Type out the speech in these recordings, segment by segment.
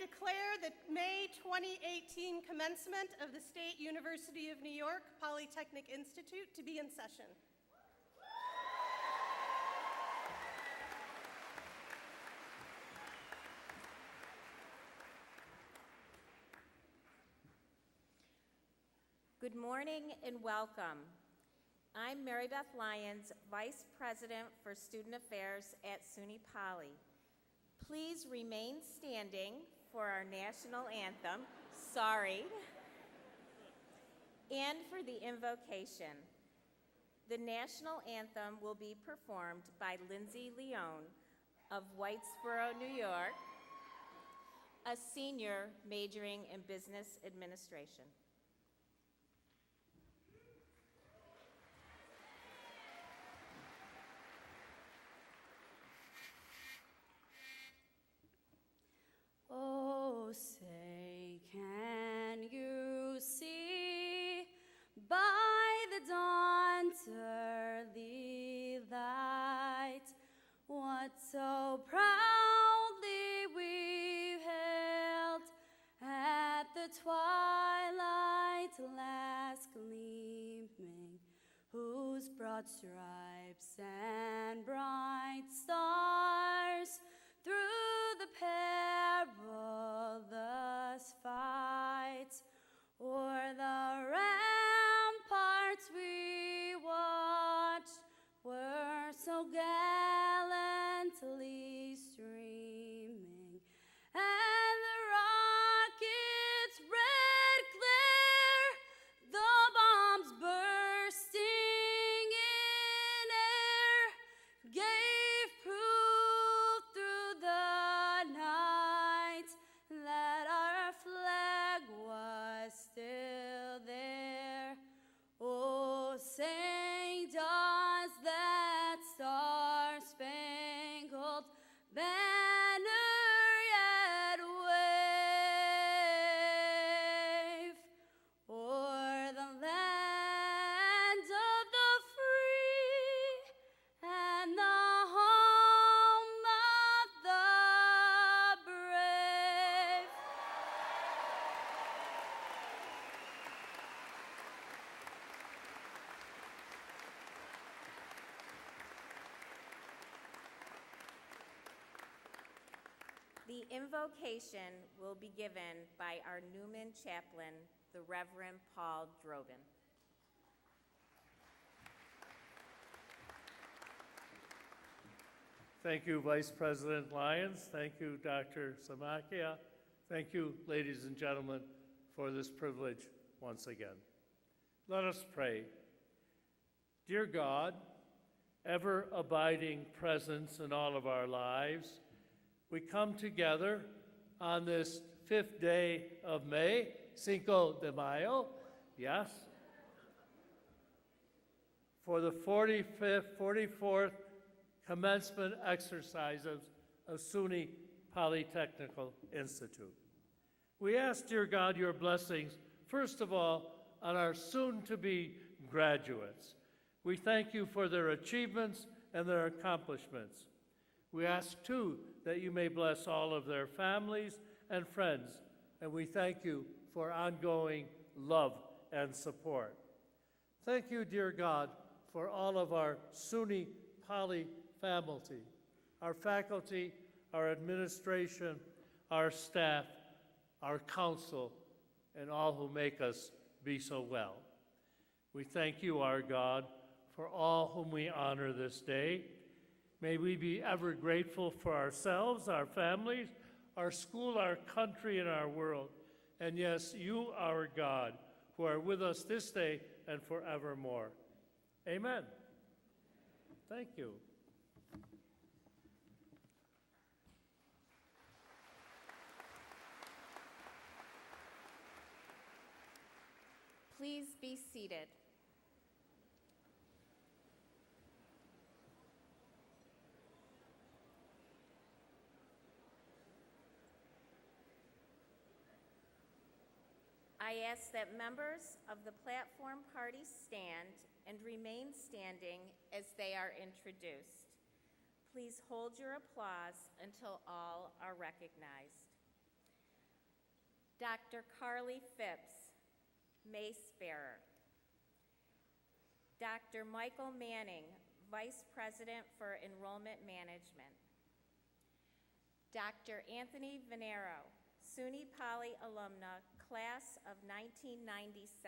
declare the May 2018 commencement of the State University of New York Polytechnic Institute to be in session. Good morning and welcome. I'm Mary Beth Lyons, Vice President for Student Affairs at Suny Poly. Please remain standing for our national anthem, sorry, and for the invocation. The national anthem will be performed by Lindsay Leone of Whitesboro, New York, a senior majoring in business administration. Oh, say, can you see by the dawn's early light what so proudly we hailed at the twilight's last gleaming, whose broad stripes and bright stars through the perilous fights o'er the ramparts we watched were so gallantly streaming, and the rocket's red glare, the bombs bursting in air, gave proof through the night that our flag was still there. Oh, say, does that star-spangled banner yet wave o'er the land of the free and the home of the brave? The invocation will be given by our Newman chaplain, the Reverend Paul Drobin. Thank you, Vice President Lyons. Thank you, Dr. Samakia. Thank you, ladies and gentlemen, for this privilege once again. Let us pray. Dear God, ever-abiding presence in all of our lives, we come together on this 5th day of May, Cinco de Mayo, yes, for the 44th commencement exercises of Suny Polytechnical Institute. We ask, dear God, your blessings, first of all, on our soon-to-be graduates. We thank you for their achievements and their accomplishments. We ask, too, that you may bless all of their families and friends, and we thank you for ongoing love and support. Thank you, dear God, for all of our Suny Poly family, our faculty, our administration, our staff, our council, and all who make us be so well. We thank you, our God, for all whom we honor this day. May we be ever grateful for ourselves, our families, our school, our country, and our world. And yes, you, our God, who are with us this day and forevermore. Amen. Thank you. Please be seated. I ask that members of the platform party stand and remain standing as they are introduced. Please hold your applause until all are recognized. Dr. Carly Phipps, Mace Bearer. Dr. Michael Manning, Vice President for Enrollment Management. Dr. Anthony Venero, SUNY Poly alumna, class of 1997.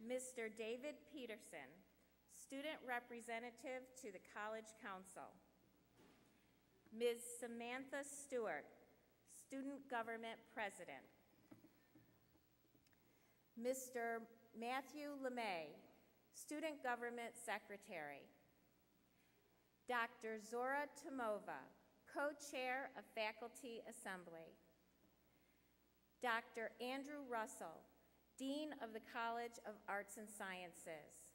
Mr. David Peterson, Student Representative to the College Council. Ms. Samantha Stewart, Student Government President. Mr. Matthew LeMay, Student Government Secretary. Dr. Zora Tomova, Co-Chair of Faculty Assembly. Dr. Andrew Russell, Dean of the College of Arts and Sciences.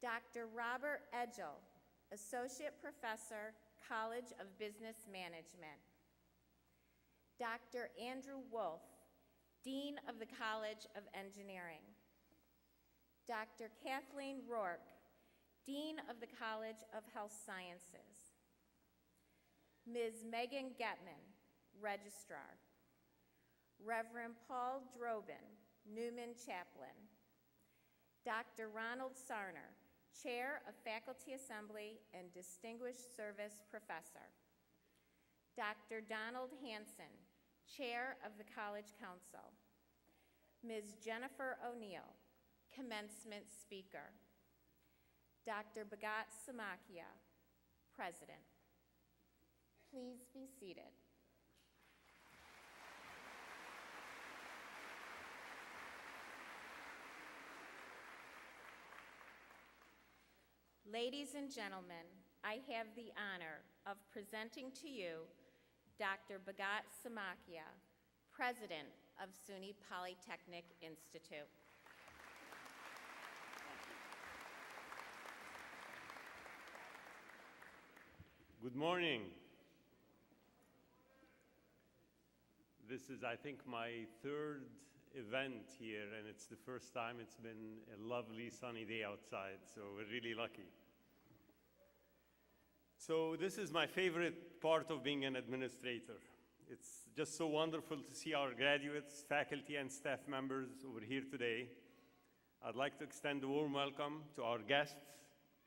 Dr. Robert Edgell, Associate Professor, College of Business Management. Dr. Andrew Wolf, Dean of the College of Engineering. Dr. Kathleen Rourke, Dean of the College of Health Sciences. Ms. Megan Getman, Registrar. Reverend Paul Drobin, Newman Chaplain. Dr. Ronald Sarner, Chair of Faculty Assembly and Distinguished Service Professor. Dr. Donald Hanson, Chair of the College Council. Ms. Jennifer Oneal, Commencement Speaker. Dr. Bhagat Samakia, President. Please be seated. Ladies and gentlemen, I have the honor of presenting to you Dr. Bhagat Samakia, President of SUNY Polytechnic Institute. Good morning. This is, I think, my third event here, and it's the first time it's been a lovely sunny day outside, so we're really lucky. So this is my favorite part of being an administrator. It's just so wonderful to see our graduates, faculty, and staff members over here today. I'd like to extend a warm welcome to our guests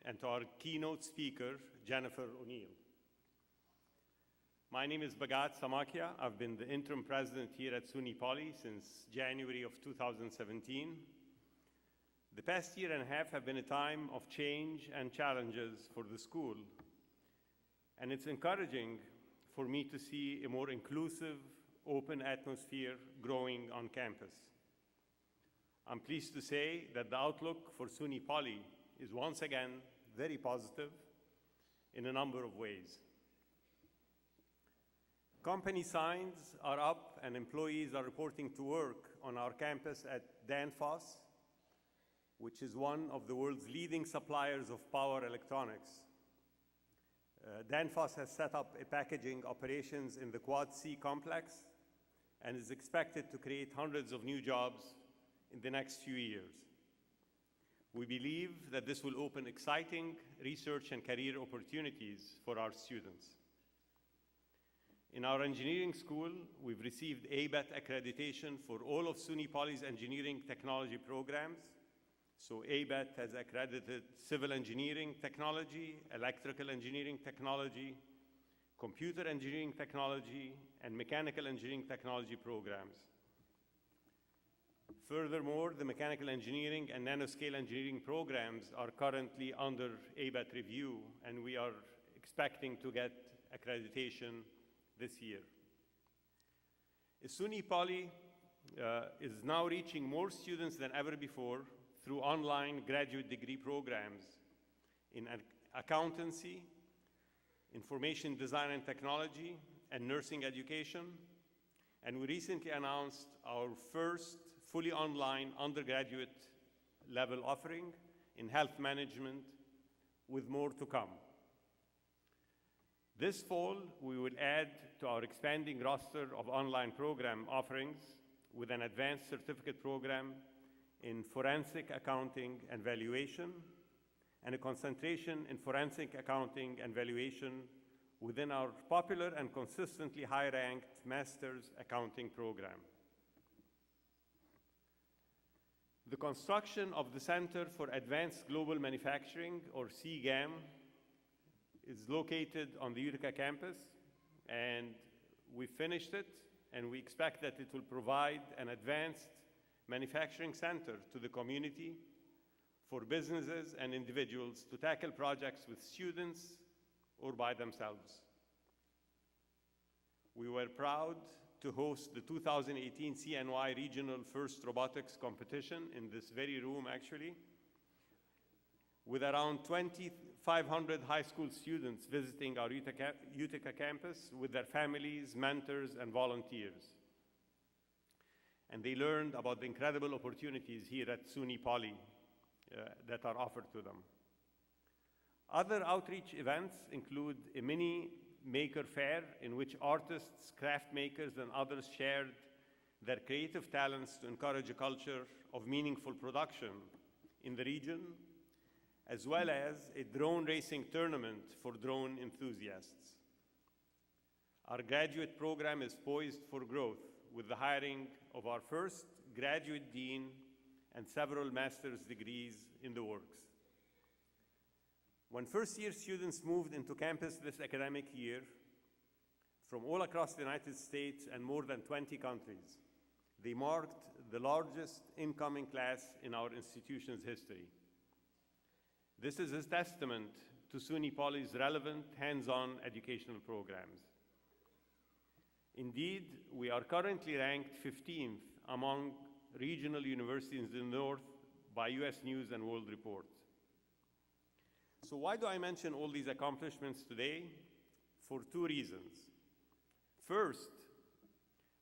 and to our keynote speaker, Jennifer Oneal. My name is Bhagat Samakia. I've been the interim president here at SUNY Poly since January of 2017. The past year and a half have been a time of change and challenges for the school. And it's encouraging for me to see a more inclusive, open atmosphere growing on campus. I'm pleased to say that the outlook for SUNY Poly is once again very positive in a number of ways. Company signs are up and employees are reporting to work on our campus at Danfoss, which is one of the world's leading suppliers of power electronics. Danfoss has set up a packaging operations in the Quad C complex and is expected to create hundreds of new jobs in the next few years. We believe that this will open exciting research and career opportunities for our students. In our engineering school, we've received ABET accreditation for all of SUNY Poly's engineering technology programs. So ABET has accredited civil engineering technology, electrical engineering technology, computer engineering technology, and mechanical engineering technology programs. Furthermore, the mechanical engineering and nanoscale engineering programs are currently under ABET review, and we are expecting to get accreditation this year. SUNY Poly is now reaching more students than ever before through online graduate degree programs in accountancy, information design and technology, and nursing education. And we recently announced our first fully online undergraduate level offering in health management, with more to come. This fall, we will add to our expanding roster of online program offerings with an advanced certificate program in forensic accounting and valuation, and a concentration in forensic accounting and valuation within our popular and consistently high-ranked Master's Accounting program. The construction of the Center for Advanced Global Manufacturing, or CGAM, is located on the Utica campus, and we finished it, and we expect that it will provide an advanced manufacturing center to the community for businesses and individuals to tackle projects with students or by themselves. We were proud to host the 2018 CNY Regional First Robotics Competition in this very room, actually, with around 2,500 high school students visiting our Utica campus with their families, mentors, and volunteers. And they learned about the incredible opportunities here at Suny Poly that are offered to them. Other outreach events include a mini maker fair in which artists, craft makers, and others shared their creative talents to encourage a culture of meaningful production in the region, as well as a drone racing tournament for drone enthusiasts. Our graduate program is poised for growth with the hiring of our first graduate dean and several master's degrees in the works. When first-year students moved into campus this academic year from all across the United States and more than 20 countries, they marked the largest incoming class in our institution's history. This is a testament to Suny Poly's relevant hands-on educational programs. Indeed, we are currently ranked 15th among regional universities in the North by US News and World Report. So why do I mention all these accomplishments today? For two reasons. First,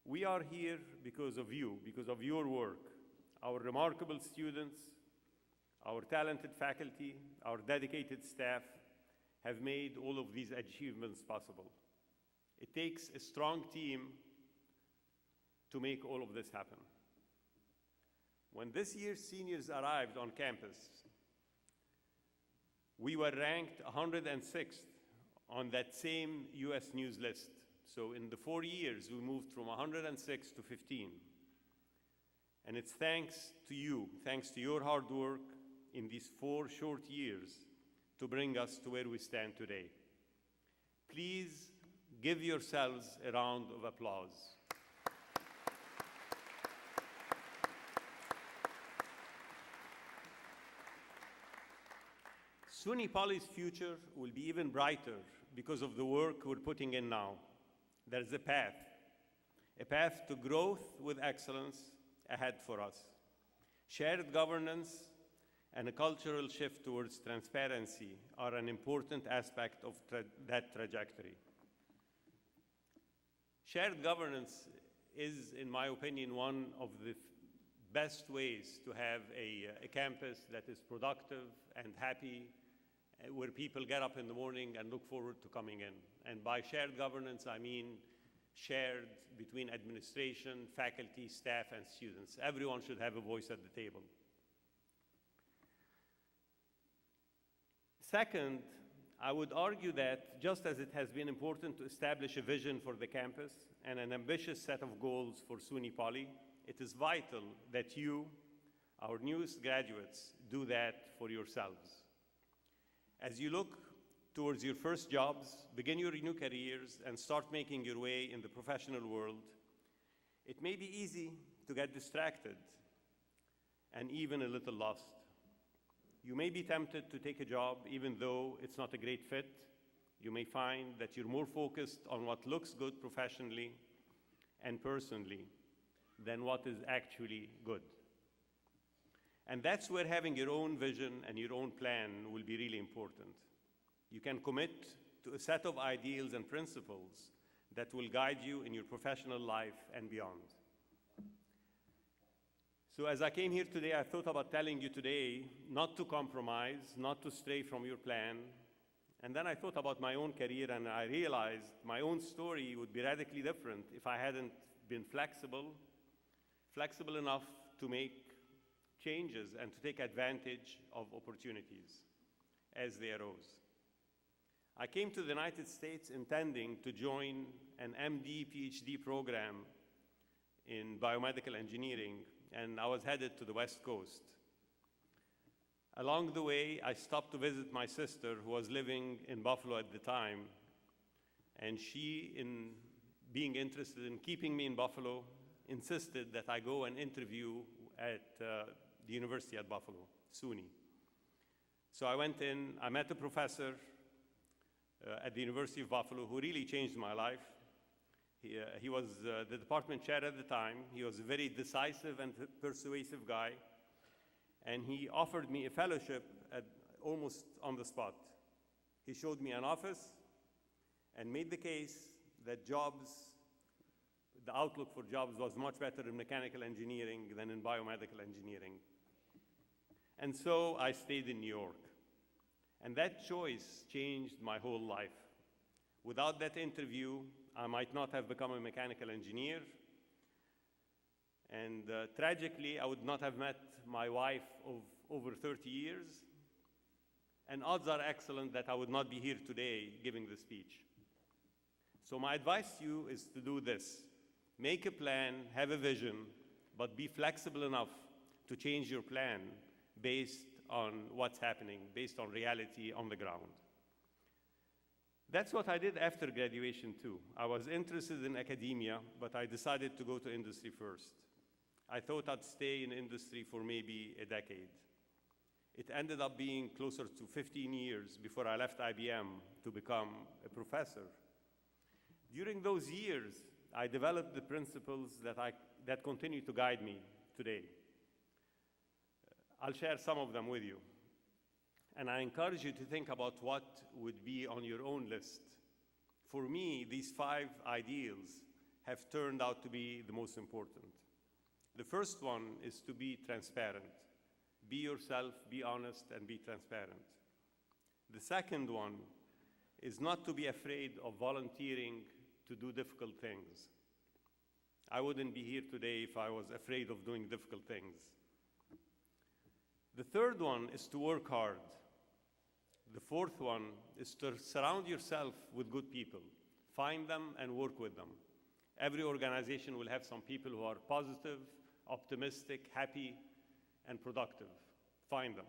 we are here because of you, because of your work. Our remarkable students, our talented faculty, our dedicated staff have made all of these achievements possible. It takes a strong team to make all of this happen. When this year's seniors arrived on campus, we were ranked 106th on that same US News list. So in the 4 years, we moved from 106 to 15. And it's thanks to you, thanks to your hard work in these 4 short years to bring us to where we stand today. Please give yourselves a round of applause. Suny Poly's future will be even brighter because of the work we're putting in now. There's a path to growth with excellence ahead for us. Shared governance and a cultural shift towards transparency are an important aspect of that trajectory. Shared governance is, in my opinion, one of the best ways to have a campus that is productive and happy, where people get up in the morning and look forward to coming in. And by shared governance, I mean shared between administration, faculty, staff, and students. Everyone should have a voice at the table. Second, I would argue that just as it has been important to establish a vision for the campus and an ambitious set of goals for Suny Poly, it is vital that you, our newest graduates, do that for yourselves. As you look towards your first jobs, begin your new careers, and start making your way in the professional world, it may be easy to get distracted and even a little lost. You may be tempted to take a job even though it's not a great fit. You may find that you're more focused on what looks good professionally and personally than what is actually good. And that's where having your own vision and your own plan will be really important. You can commit to a set of ideals and principles that will guide you in your professional life and beyond. So as I came here today, I thought about telling you today not to compromise, not to stray from your plan. And then I thought about my own career, and I realized my own story would be radically different if I hadn't been flexible enough to make changes and to take advantage of opportunities as they arose. I came to the United States intending to join an MD, PhD program in biomedical engineering, and I was headed to the West Coast. Along the way, I stopped to visit my sister, who was living in Buffalo at the time, and she, in being interested in keeping me in Buffalo, insisted that I go and interview at the University at Buffalo, Suny. So I went in, I met a professor at the University of Buffalo who really changed my life. He was the department chair at the time. He was a very decisive and persuasive guy, and he offered me a fellowship almost on the spot. He showed me an office and made the case that the outlook for jobs was much better in mechanical engineering than in biomedical engineering. And so I stayed in New York. And that choice changed my whole life. Without that interview, I might not have become a mechanical engineer. And tragically, I would not have met my wife of over 30 years. And odds are excellent that I would not be here today giving the speech. So my advice to you is to do this. Make a plan, have a vision, but be flexible enough to change your plan based on what's happening, based on reality on the ground. That's what I did after graduation too. I was interested in academia, but I decided to go to industry first. I thought I'd stay in industry for maybe a decade. It ended up being closer to 15 years before I left IBM to become a professor. During those years, I developed the principles that continue to guide me today. I'll share some of them with you. And I encourage you to think about what would be on your own list. For me, these 5 ideals have turned out to be the most important. The first one is to be transparent. Be yourself, be honest, and be transparent. The second one is not to be afraid of volunteering to do difficult things. I wouldn't be here today if I was afraid of doing difficult things. The third one is to work hard. The fourth one is to surround yourself with good people. Find them and work with them. Every organization will have some people who are positive, optimistic, happy, and productive. Find them.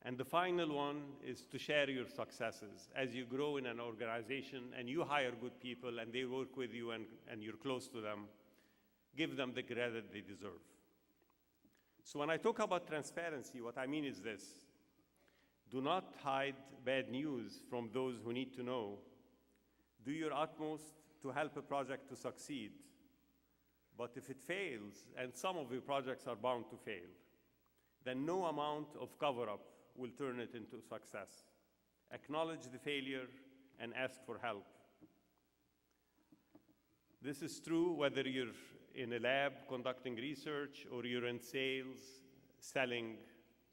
And the final one is to share your successes. As you grow in an organization and you hire good people and they work with you and you're close to them, give them the credit they deserve. So when I talk about transparency, what I mean is this. Do not hide bad news from those who need to know. Do your utmost to help a project to succeed. But if it fails, and some of your projects are bound to fail, then no amount of cover-up will turn it into success. Acknowledge the failure and ask for help. This is true whether you're in a lab conducting research or you're in sales selling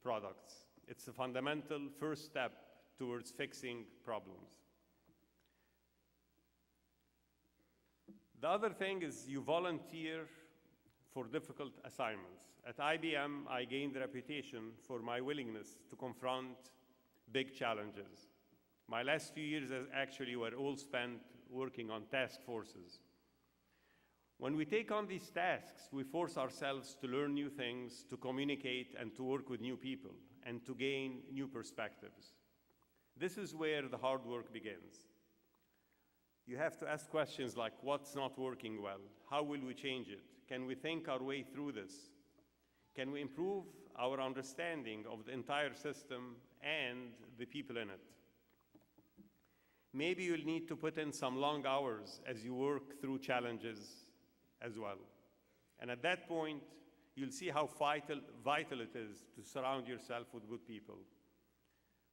products. It's a fundamental first step towards fixing problems. The other thing is you volunteer for difficult assignments. At IBM, I gained a reputation for my willingness to confront big challenges. My last few years actually were all spent working on task forces. When we take on these tasks, we force ourselves to learn new things, to communicate, and to work with new people, and to gain new perspectives. This is where the hard work begins. You have to ask questions like, what's not working well? How will we change it? Can we think our way through this? Can we improve our understanding of the entire system and the people in it? Maybe you'll need to put in some long hours as you work through challenges as well. And at that point, you'll see how vital it is to surround yourself with good people.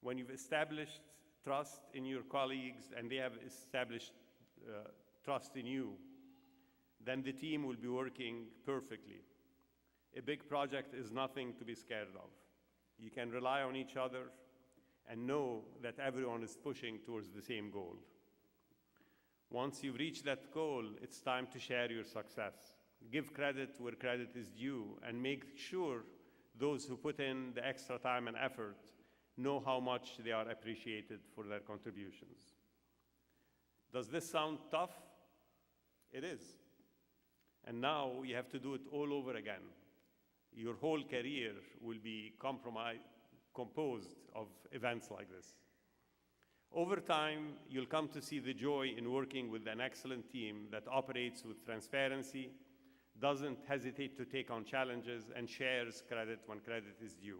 When you've established trust in your colleagues and they have established trust in you, then the team will be working perfectly. A big project is nothing to be scared of. You can rely on each other and know that everyone is pushing towards the same goal. Once you've reached that goal, it's time to share your success. Give credit where credit is due and make sure those who put in the extra time and effort know how much they are appreciated for their contributions. Does this sound tough? It is. And now you have to do it all over again. Your whole career will be composed of events like this. Over time, you'll come to see the joy in working with an excellent team that operates with transparency, doesn't hesitate to take on challenges, and shares credit when credit is due.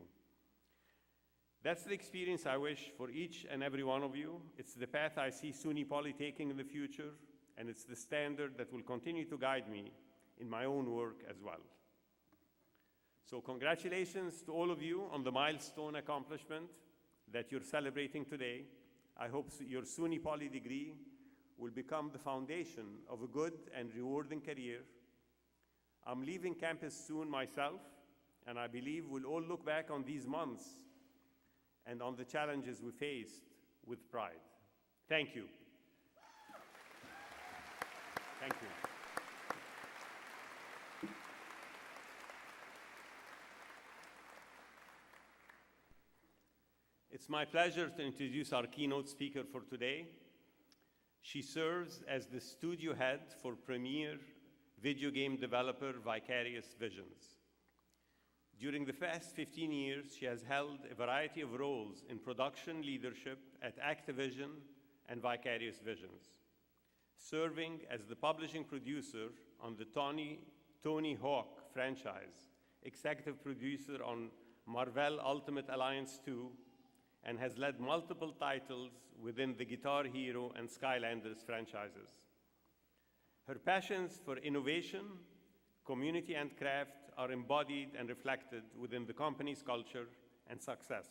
That's the experience I wish for each and every one of you. It's the path I see SUNY Poly taking in the future, and it's the standard that will continue to guide me in my own work as well. So congratulations to all of you on the milestone accomplishment that you're celebrating today. I hope your SUNY Poly degree will become the foundation of a good and rewarding career. I'm leaving campus soon myself, and I believe we'll all look back on these months and on the challenges we faced with pride. Thank you. Thank you. It's my pleasure to introduce our keynote speaker for today. She serves as the studio head for premier video game developer Vicarious Visions. During the past 15 years, she has held a variety of roles in production leadership at Activision and Vicarious Visions, serving as the publishing producer on the Tony Hawk franchise, executive producer on Marvel Ultimate Alliance 2, and has led multiple titles within the Guitar Hero and Skylanders franchises. Her passions for innovation, community, and craft are embodied and reflected within the company's culture and success.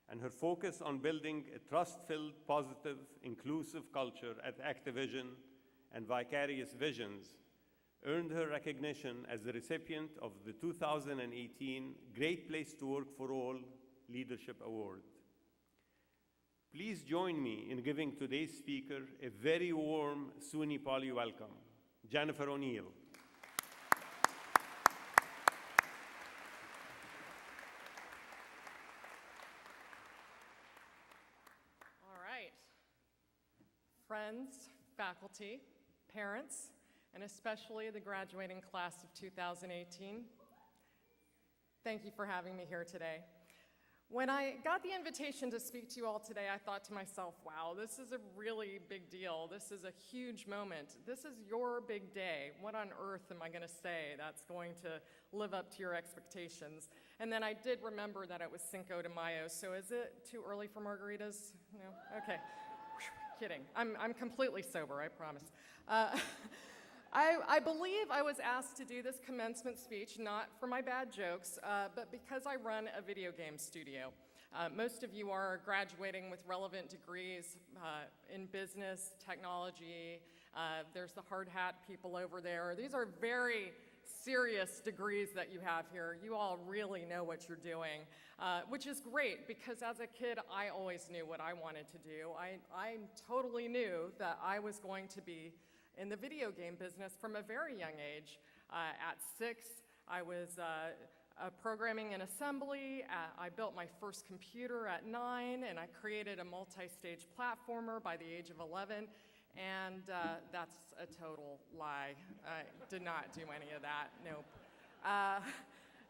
And her focus on building a trust-filled, positive, inclusive culture at Activision and Vicarious Visions earned her recognition as the recipient of the 2018 Great Place to Work for All Leadership Award. Please join me in giving today's speaker a very warm SUNY Poly welcome, Jennifer Oneal. All right. Friends, faculty, parents, and especially the graduating class of 2018, thank you for having me here today. When I got the invitation to speak to you all today, I thought to myself, wow, this is a really big deal. This is a huge moment. This is your big day. What on earth am I going to say that's going to live up to your expectations? And then I did remember that it was Cinco de Mayo, so is it too early for margaritas? No? Okay. Kidding. I'm completely sober, I promise. I believe I was asked to do this commencement speech not for my bad jokes, but because I run a video game studio. Most of you are graduating with relevant degrees in business, technology. There's the hard hat people over there. These are very serious degrees that you have here. You all really know what you're doing, which is great because as a kid, I always knew what I wanted to do. I totally knew that I was going to be in the video game business from a very young age. At 6, I was programming in assembly. I built my first computer at 9, and I created a multi-stage platformer by the age of 11, and that's a total lie. I did not do any of that, nope.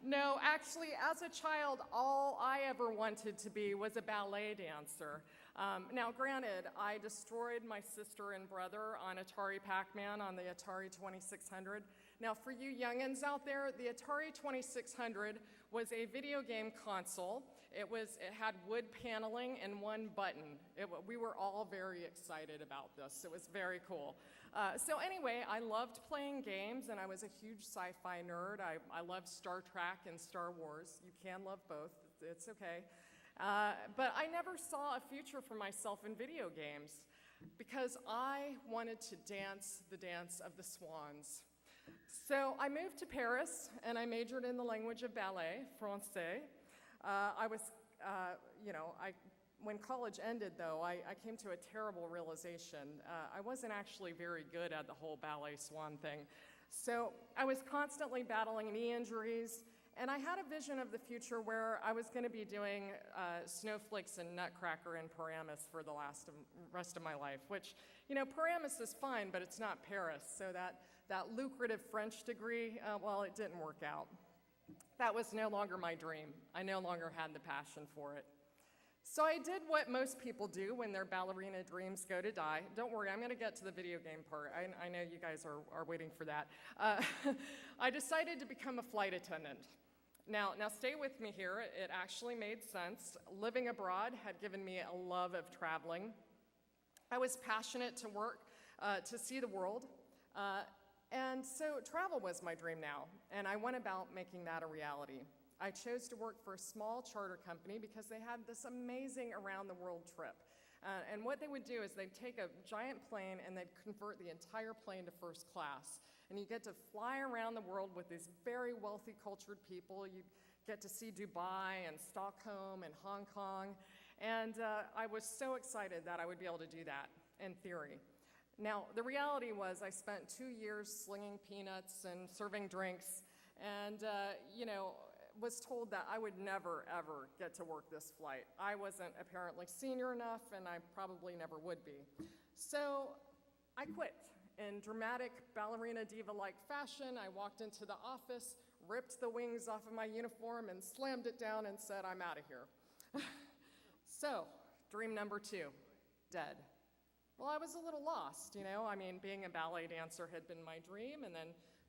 No, actually, as a child, all I ever wanted to be was a ballet dancer. Now, granted, I destroyed my sister and brother on Atari Pac-Man on the Atari 2600. Now, for you youngins out there, the Atari 2600 was a video game console. It had wood paneling and one button. We were all very excited about this. It was very cool. So anyway, I loved playing games, and I was a huge sci-fi nerd. I loved Star Trek and Star Wars. You can love both. It's okay. But I never saw a future for myself in video games because I wanted to dance the dance of the swans. So I moved to Paris, and I majored in the language of ballet, Francais. When college ended, though, I came to a terrible realization. I wasn't actually very good at the whole ballet swan thing. So I was constantly battling knee injuries, And I had a vision of the future where I was going to be doing snowflakes and Nutcracker in Paramus for the rest of my life, which, you know, Paramus is fine, but it's not Paris. So that lucrative French degree, well, it didn't work out. That was no longer my dream. I no longer had the passion for it. So I did what most people do when their ballerina dreams go to die. Don't worry, I'm going to get to the video game part. I know you guys are waiting for that. I decided to become a flight attendant. Now stay with me here. It actually made sense. Living abroad had given me a love of traveling. I was passionate to work, to see the world. And so travel was my dream now, and I went about making that a reality. I chose to work for a small charter company because they had this amazing around-the-world trip. And what they would do is they'd take a giant plane and they'd convert the entire plane to first class. And you get to fly around the world with these very wealthy, cultured people. You get to see Dubai and Stockholm and Hong Kong. And I was so excited that I would be able to do that in theory. Now, the reality was I spent 2 years slinging peanuts and serving drinks and, you know, was told that I would never, ever get to work this flight. I wasn't apparently senior enough, and I probably never would be. So I quit. In dramatic ballerina diva-like fashion, I walked into the office, ripped the wings off of my uniform, and slammed it down and said, I'm out of here. So, dream number 2, dead. Well, I was a little lost, you know? I mean, being a ballet dancer had been my dream, and then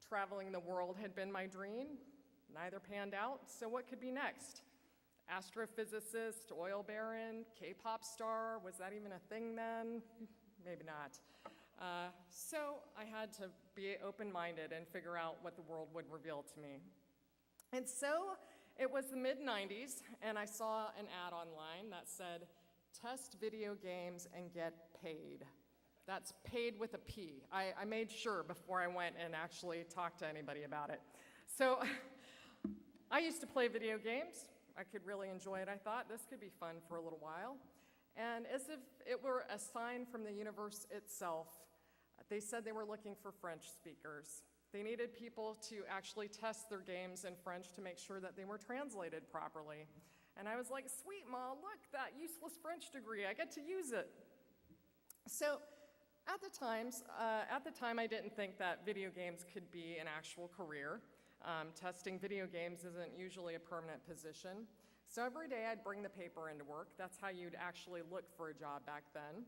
traveling the world had been my dream. Neither panned out, so what could be next? Astrophysicist, oil baron, K-pop star, was that even a thing then? Maybe not. So I had to be open-minded and figure out what the world would reveal to me. And so it was the mid-90s, and I saw an ad online that said, test video games and get paid. That's paid with a P. I made sure before I went and actually talked to anybody about it. So I used to play video games. I could really enjoy it. I thought this could be fun for a little while. And as if it were a sign from the universe itself, they said they were looking for French speakers. They needed people to actually test their games in French to make sure that they were translated properly. And I was like, sweet, Ma, look, that useless French degree, I get to use it. So at the time, I didn't think that video games could be an actual career. Testing video games isn't usually a permanent position. So every day I'd bring the paper into work. That's how you'd actually look for a job back then.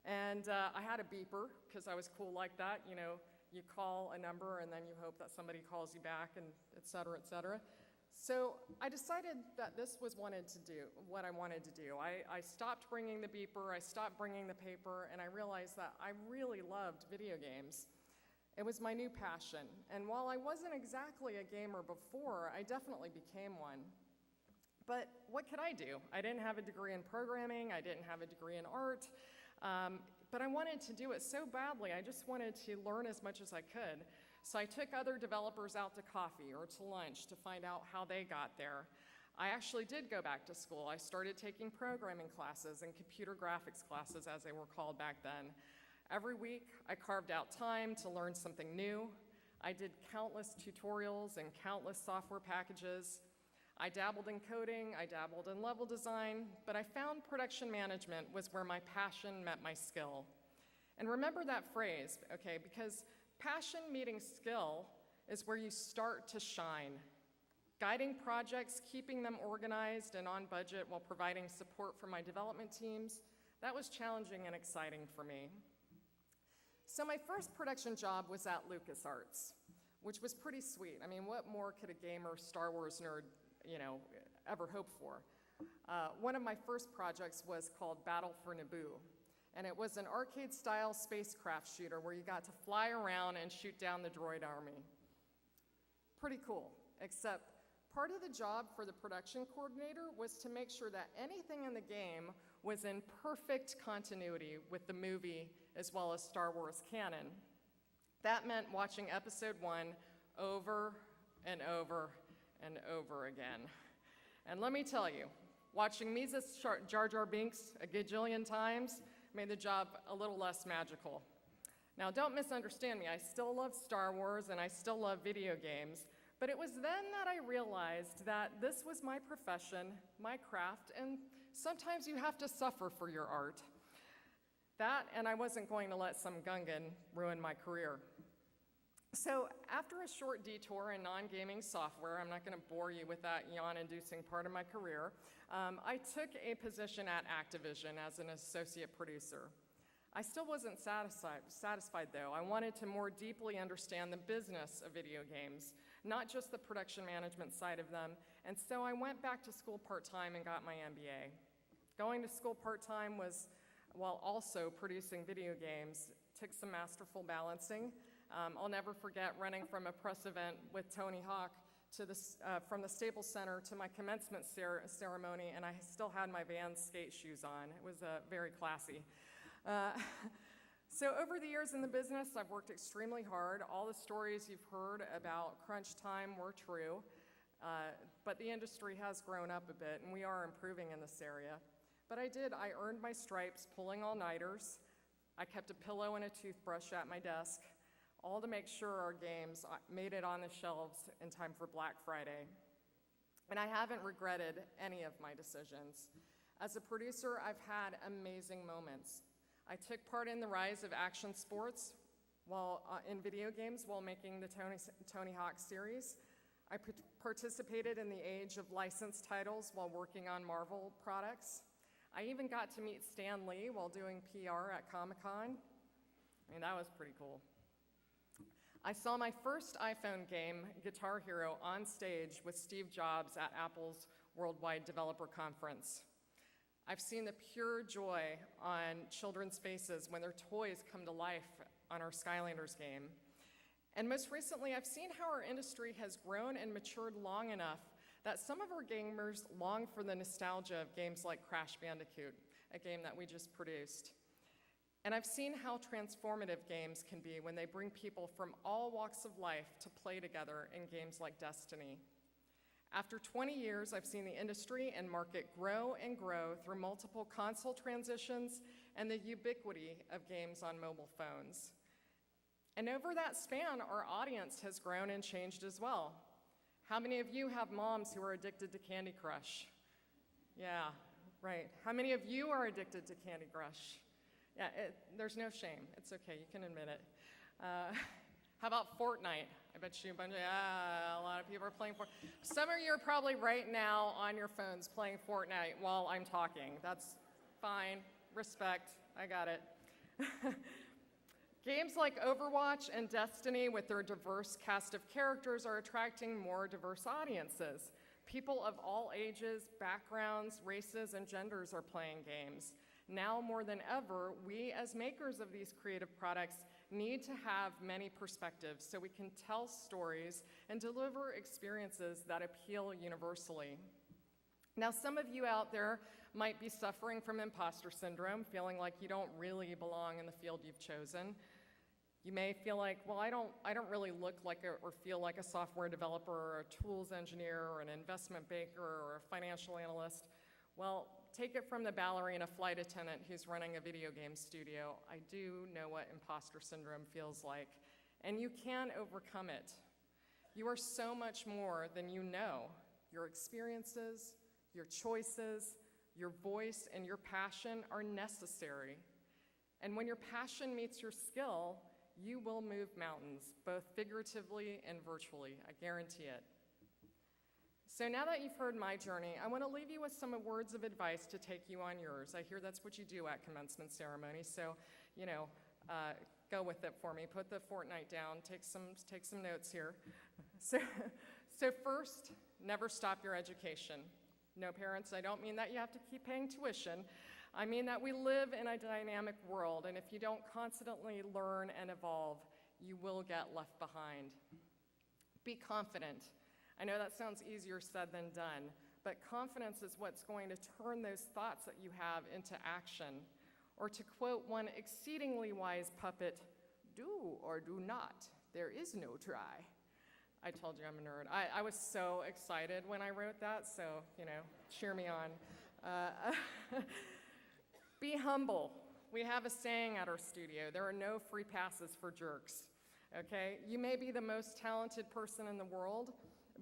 And I had a beeper, because I was cool like that. You know, you call a number and then you hope that somebody calls you back, and et cetera, et cetera. So I decided that this was what I wanted to do. I stopped bringing the beeper, I stopped bringing the paper, and I realized that I really loved video games. It was my new passion, and while I wasn't exactly a gamer before, I definitely became one. But what could I do? I didn't have a degree in programming, I didn't have a degree in art, but I wanted to do it so badly. I just wanted to learn as much as I could. So I took other developers out to coffee or to lunch to find out how they got there. I actually did go back to school. I started taking programming classes and computer graphics classes, as they were called back then. Every week, I carved out time to learn something new. I did countless tutorials and countless software packages. I dabbled in coding, I dabbled in level design, but I found production management was where my passion met my skill. And remember that phrase, okay, because passion meeting skill is where you start to shine. Guiding projects, keeping them organized and on budget while providing support for my development teams, that was challenging and exciting for me. So my first production job was at LucasArts, which was pretty sweet. I mean, what more could a gamer, Star Wars nerd, ever hope for? One of my first projects was called Battle for Naboo, and it was an arcade-style spacecraft shooter where you got to fly around and shoot down the droid army. Pretty cool, except part of the job for the production coordinator was to make sure that anything in the game was in perfect continuity with the movie as well as Star Wars canon. That meant watching episode 1 over and over and over again. And let me tell you, watching Mises Jar Jar Binks a gajillion times made the job a little less magical. Now, don't misunderstand me. I still love Star Wars and I still love video games, But it was then that I realized that this was my profession, my craft, and sometimes you have to suffer for your art. That, and I wasn't going to let some Gungan ruin my career. So after a short detour in non-gaming software, I'm not going to bore you with that yawn-inducing part of my career, I took a position at Activision as an associate producer. I still wasn't satisfied though. I wanted to more deeply understand the business of video games, not just the production management side of them, and so I went back to school part-time and got my MBA. Going to school part-time was, while also producing video games, took some masterful balancing. I'll never forget running from a press event with Tony Hawk to from the Staples Center to my commencement ceremony, and I still had my Vans skate shoes on. It was very classy. So over the years in the business, I've worked extremely hard. All the stories you've heard about crunch time were true, but the industry has grown up a bit, and we are improving in this area. But I earned my stripes pulling all-nighters. I kept a pillow and a toothbrush at my desk, all to make sure our games made it on the shelves in time for Black Friday. And I haven't regretted any of my decisions. As a producer, I've had amazing moments. I took part in the rise of action sports in video games while making the Tony Hawk series. I participated in the age of licensed titles while working on Marvel products. I even got to meet Stan Lee while doing PR at Comic-Con. I mean, that was pretty cool. I saw my first iPhone game, Guitar Hero, on stage with Steve Jobs at Apple's Worldwide Developer Conference. I've seen the pure joy on children's faces when their toys come to life on our Skylanders game. And most recently, I've seen how our industry has grown and matured long enough that some of our gamers long for the nostalgia of games like Crash Bandicoot, a game that we just produced. And I've seen how transformative games can be when they bring people from all walks of life to play together in games like Destiny. After 20 years, I've seen the industry and market grow and grow through multiple console transitions and the ubiquity of games on mobile phones. And over that span, our audience has grown and changed as well. How many of you have moms who are addicted to Candy Crush? Yeah, right. How many of you are addicted to Candy Crush? Yeah, there's no shame. It's okay, you can admit it. How about Fortnite? I bet you a lot of people are playing Fortnite. Some of you are probably right now on your phones playing Fortnite while I'm talking. That's fine, respect, I got it. Games like Overwatch and Destiny with their diverse cast of characters are attracting more diverse audiences. People of all ages, backgrounds, races, and genders are playing games. Now more than ever, we as makers of these creative products need to have many perspectives so we can tell stories and deliver experiences that appeal universally. Now, some of you out there might be suffering from imposter syndrome, feeling like you don't really belong in the field you've chosen. You may feel like, well, I don't really look like or feel like a software developer or a tools engineer or an investment banker or a financial analyst. Well, take it from the ballerina flight attendant who's running a video game studio. I do know what imposter syndrome feels like, and you can overcome it. You are so much more than you know. Your experiences, your choices, your voice, and your passion are necessary. And when your passion meets your skill, you will move mountains, both figuratively and virtually. I guarantee it. So now that you've heard my journey, I want to leave you with some words of advice to take you on yours. I hear that's what you do at commencement ceremony, so, go with it for me. Put the Fortnite down, take some notes here. So first, never stop your education. No, parents, I don't mean that you have to keep paying tuition. I mean that we live in a dynamic world, and if you don't constantly learn and evolve, you will get left behind. Be confident. I know that sounds easier said than done, but confidence is what's going to turn those thoughts that you have into action. Or to quote one exceedingly wise puppet, do or do not, there is no try. I told you I'm a nerd. I was so excited when I wrote that, so, cheer me on. Be humble. We have a saying at our studio, there are no free passes for jerks, okay? You may be the most talented person in the world,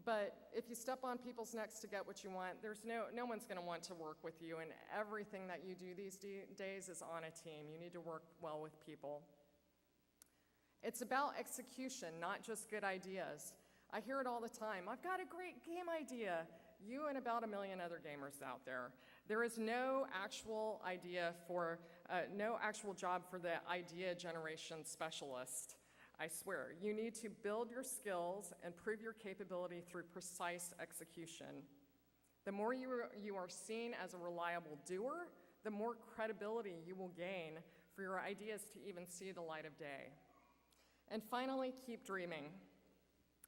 But if you step on people's necks to get what you want, there's no one's going to want to work with you, and everything that you do these days is on a team. You need to work well with people. It's about execution, not just good ideas. I hear it all the time. I've got a great game idea. You and about a million other gamers out there. There is no actual job for the idea generation specialist. I swear, you need to build your skills and prove your capability through precise execution. The more you are seen as a reliable doer, the more credibility you will gain for your ideas to even see the light of day. And finally, keep dreaming.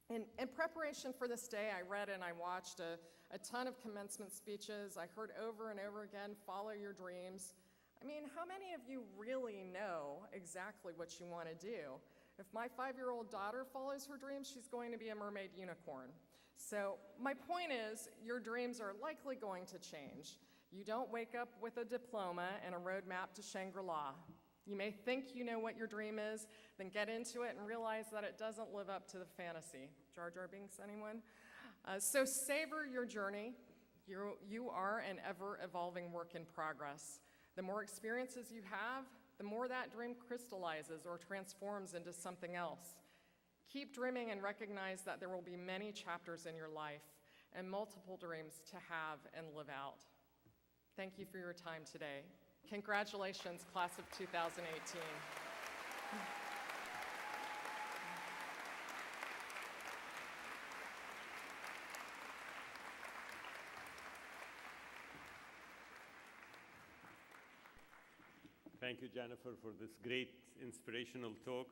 In preparation for this day, I read and I watched a ton of commencement speeches. I heard over and over again, follow your dreams. I mean, how many of you really know exactly what you want to do? If my 5-year-old daughter follows her dreams, she's going to be a mermaid unicorn. So my point is, your dreams are likely going to change. You don't wake up with a diploma and a roadmap to Shangri-La. You may think you know what your dream is, then get into it and realize that it doesn't live up to the fantasy. Jar Jar Binks, anyone? So savor your journey. You are an ever-evolving work in progress. The more experiences you have, the more that dream crystallizes or transforms into something else. Keep dreaming and recognize that there will be many chapters in your life and multiple dreams to have and live out. Thank you for your time today. Congratulations, class of 2018. Thank you, Jennifer, for this great inspirational talk.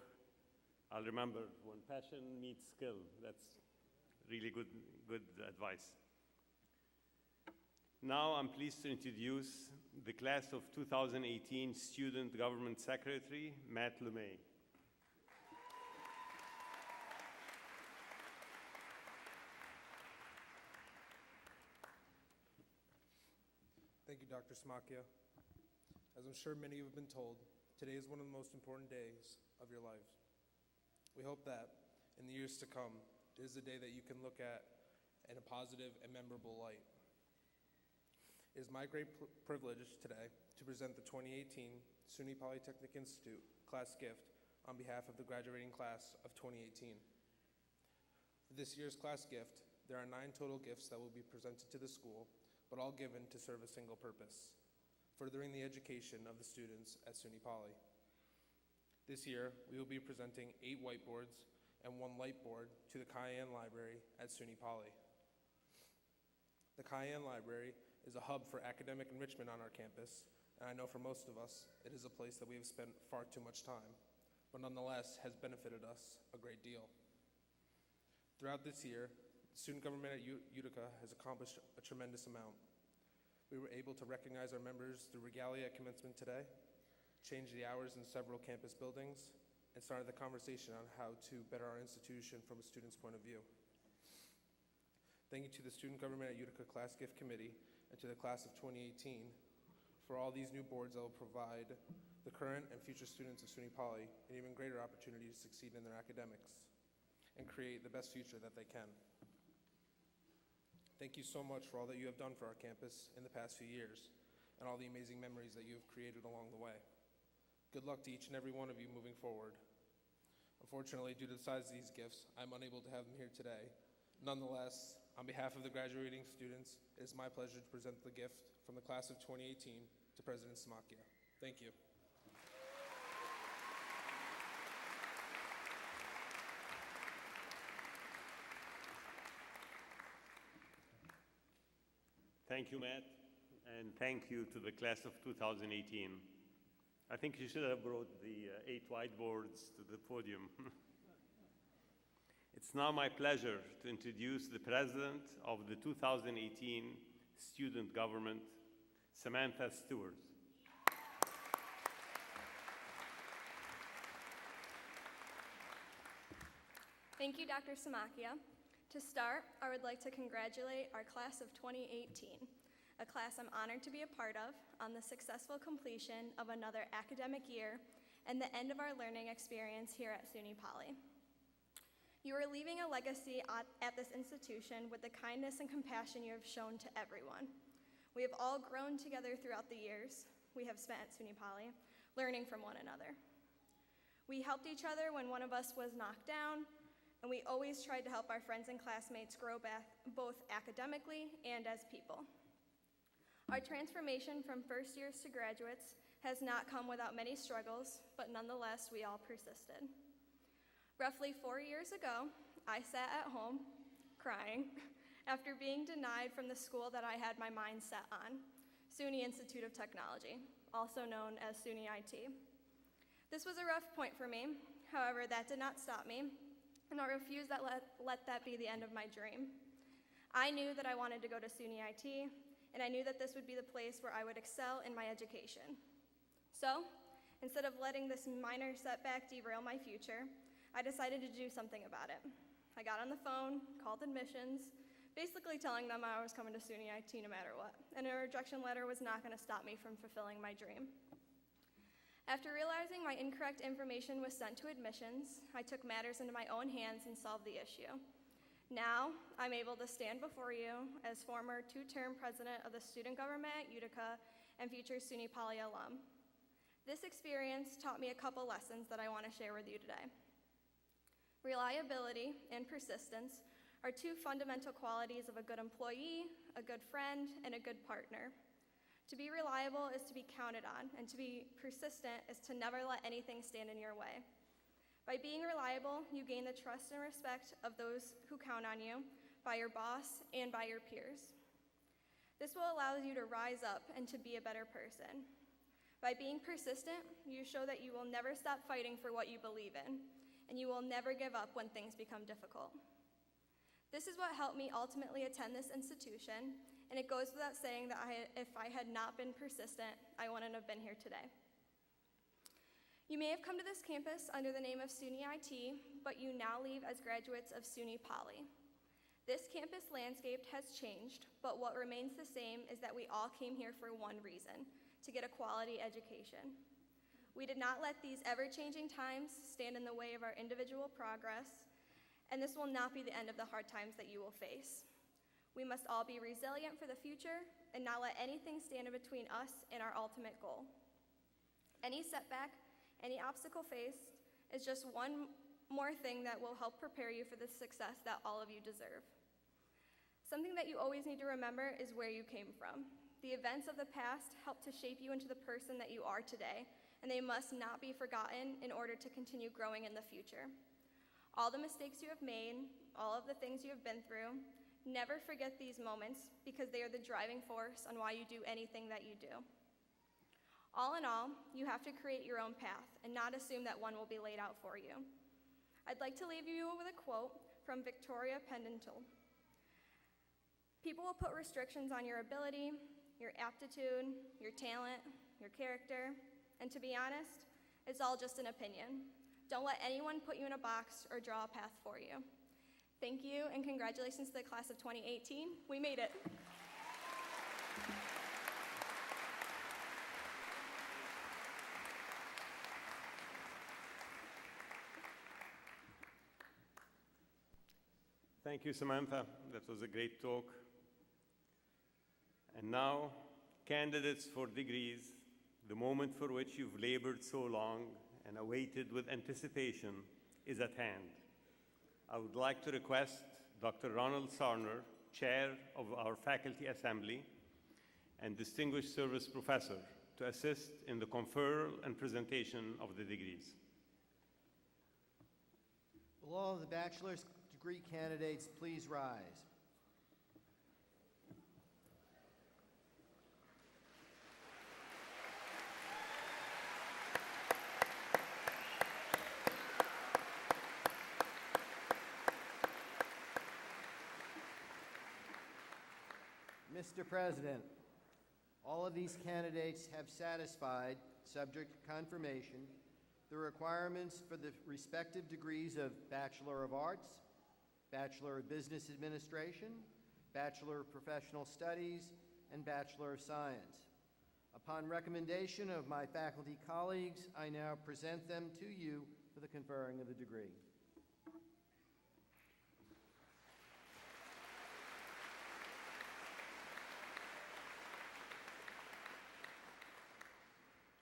I'll remember, when passion meets skill. That's really good advice. Now I'm pleased to introduce the class of 2018 Student Government Secretary, Matt LeMay. Thank you, Dr. Smacchia. As I'm sure many of you have been told, today is one of the most important days of your life. We hope that in the years to come, it is a day that you can look at in a positive and memorable light. It is my great privilege today to present the 2018 Suny Polytechnic Institute class gift on behalf of the graduating class of 2018. For this year's class gift, there are 9 total gifts that will be presented to the school, but all given to serve a single purpose: furthering the education of the students at Suny Poly. This year, we will be presenting 8 whiteboards and 1 light board to the Cayenne Library at Suny Poly. The Cayenne Library is a hub for academic enrichment on our campus, and I know for most of us, it is a place that we have spent far too much time, but nonetheless has benefited us a great deal. Throughout this year, student government at Utica has accomplished a tremendous amount. We were able to recognize our members through regalia at commencement today, change the hours in several campus buildings, and started the conversation on how to better our institution from a student's point of view. Thank you to the Student Government at Utica Class Gift Committee and to the class of 2018 for all these new boards that will provide the current and future students of SUNY Poly an even greater opportunity to succeed in their academics and create the best future that they can. Thank you so much for all that you have done for our campus in the past few years and all the amazing memories that you have created along the way. Good luck to each and every one of you moving forward. Unfortunately, due to the size of these gifts, I'm unable to have them here today. Nonetheless, on behalf of the graduating students, it is my pleasure to present the gift from the class of 2018 to President Smacchia. Thank you. Thank you, Matt, and thank you to the class of 2018. I think you should have brought the 8 whiteboards to the podium. It's now my pleasure to introduce the president of the 2018 Student Government, Samantha Stewart. Thank you, Dr. Smacchia. To start, I would like to congratulate our class of 2018, a class I'm honored to be a part of on the successful completion of another academic year and the end of our learning experience here at SUNY Poly. You are leaving a legacy at this institution with the kindness and compassion you have shown to everyone. We have all grown together throughout the years we have spent at Suny Poly, learning from one another. We helped each other when one of us was knocked down, and we always tried to help our friends and classmates grow both academically and as people. Our transformation from first years to graduates has not come without many struggles, but nonetheless, we all persisted. Roughly 4 years ago, I sat at home crying after being denied from the school that I had my mind set on, Suny Institute of Technology, also known as Suny IT. This was a rough point for me. However, that did not stop me, and I refused to let that be the end of my dream. I knew that I wanted to go to Suny IT, and I knew that this would be the place where I would excel in my education. So, instead of letting this minor setback derail my future, I decided to do something about it. I got on the phone, called admissions, basically telling them I was coming to SUNY IT no matter what, and a rejection letter was not going to stop me from fulfilling my dream. After realizing my incorrect information was sent to admissions, I took matters into my own hands and solved the issue. Now, I'm able to stand before you as former 2-term president of the student government at Utica and future SUNY Poly alum. This experience taught me a couple lessons that I want to share with you today. Reliability and persistence are two fundamental qualities of a good employee, a good friend, and a good partner. To be reliable is to be counted on, and to be persistent is to never let anything stand in your way. By being reliable, you gain the trust and respect of those who count on you, by your boss, and by your peers. This will allow you to rise up and to be a better person. By being persistent, you show that you will never stop fighting for what you believe in, and you will never give up when things become difficult. This is what helped me ultimately attend this institution, and it goes without saying that if I had not been persistent, I wouldn't have been here today. You may have come to this campus under the name of SUNY IT, but you now leave as graduates of SUNY Poly. This campus landscape has changed, but what remains the same is that we all came here for one reason: to get a quality education. We did not let these ever-changing times stand in the way of our individual progress, and this will not be the end of the hard times that you will face. We must all be resilient for the future and not let anything stand in between us and our ultimate goal. Any setback, any obstacle faced is just one more thing that will help prepare you for the success that all of you deserve. Something that you always need to remember is where you came from. The events of the past helped to shape you into the person that you are today, and they must not be forgotten in order to continue growing in the future. All the mistakes you have made, all of the things you have been through, never forget these moments because they are the driving force on why you do anything that you do. All in all, you have to create your own path and not assume that one will be laid out for you. I'd like to leave you with a quote from Victoria Pendental. People will put restrictions on your ability, your aptitude, your talent, your character, and to be honest, it's all just an opinion. Don't let anyone put you in a box or draw a path for you. Thank you, and congratulations to the class of 2018. We made it. Thank you, Samantha. That was a great talk. And now, candidates for degrees, the moment for which you've labored so long and awaited with anticipation is at hand. I would like to request Dr. Ronald Sarner, Chair of our Faculty Assembly and Distinguished Service Professor, to assist in the conferral and presentation of the degrees. Will all of the bachelor's degree candidates please rise? Mr. President, all of these candidates have satisfied, subject to confirmation, the requirements for the respective degrees of Bachelor of Arts, Bachelor of Business Administration, Bachelor of Professional Studies, and Bachelor of Science. Upon recommendation of my faculty colleagues, I now present them to you for the conferring of the degree.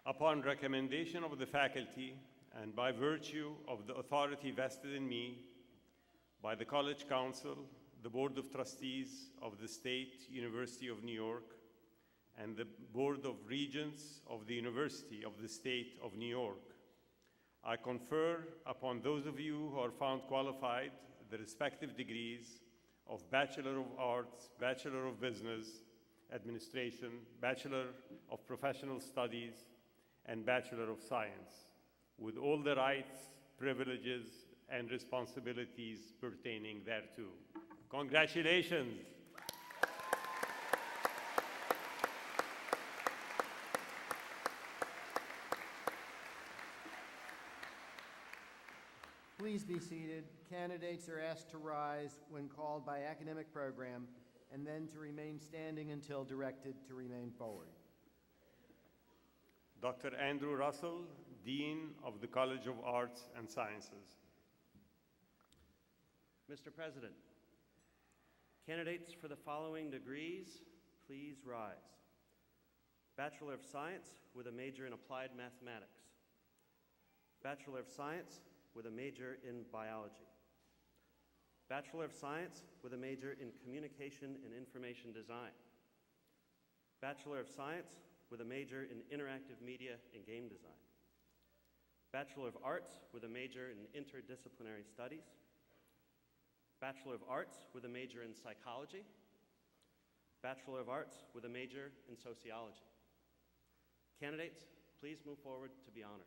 Upon recommendation of the faculty and by virtue of the authority vested in me by the College Council, the Board of Trustees of the State University of New York, and the Board of Regents of the University of the State of New York, I confer upon those of you who are found qualified the respective degrees of Bachelor of Arts, Bachelor of Business Administration, Bachelor of Professional Studies, and Bachelor of Science, with all the rights, privileges, and responsibilities pertaining thereto. Congratulations. Please be seated. Candidates are asked to rise when called by academic program and then to remain standing until directed to remain forward. Dr. Andrew Russell, Dean of the College of Arts and Sciences. Mr. President, candidates for the following degrees, please rise. Bachelor of Science with a major in Applied Mathematics. Bachelor of Science with a major in Biology. Bachelor of Science with a major in Communication and Information Design. Bachelor of Science with a major in Interactive Media and Game Design. Bachelor of Arts with a major in Interdisciplinary Studies. Bachelor of Arts with a major in Psychology. Bachelor of Arts with a major in Sociology. Candidates, please move forward to be honored.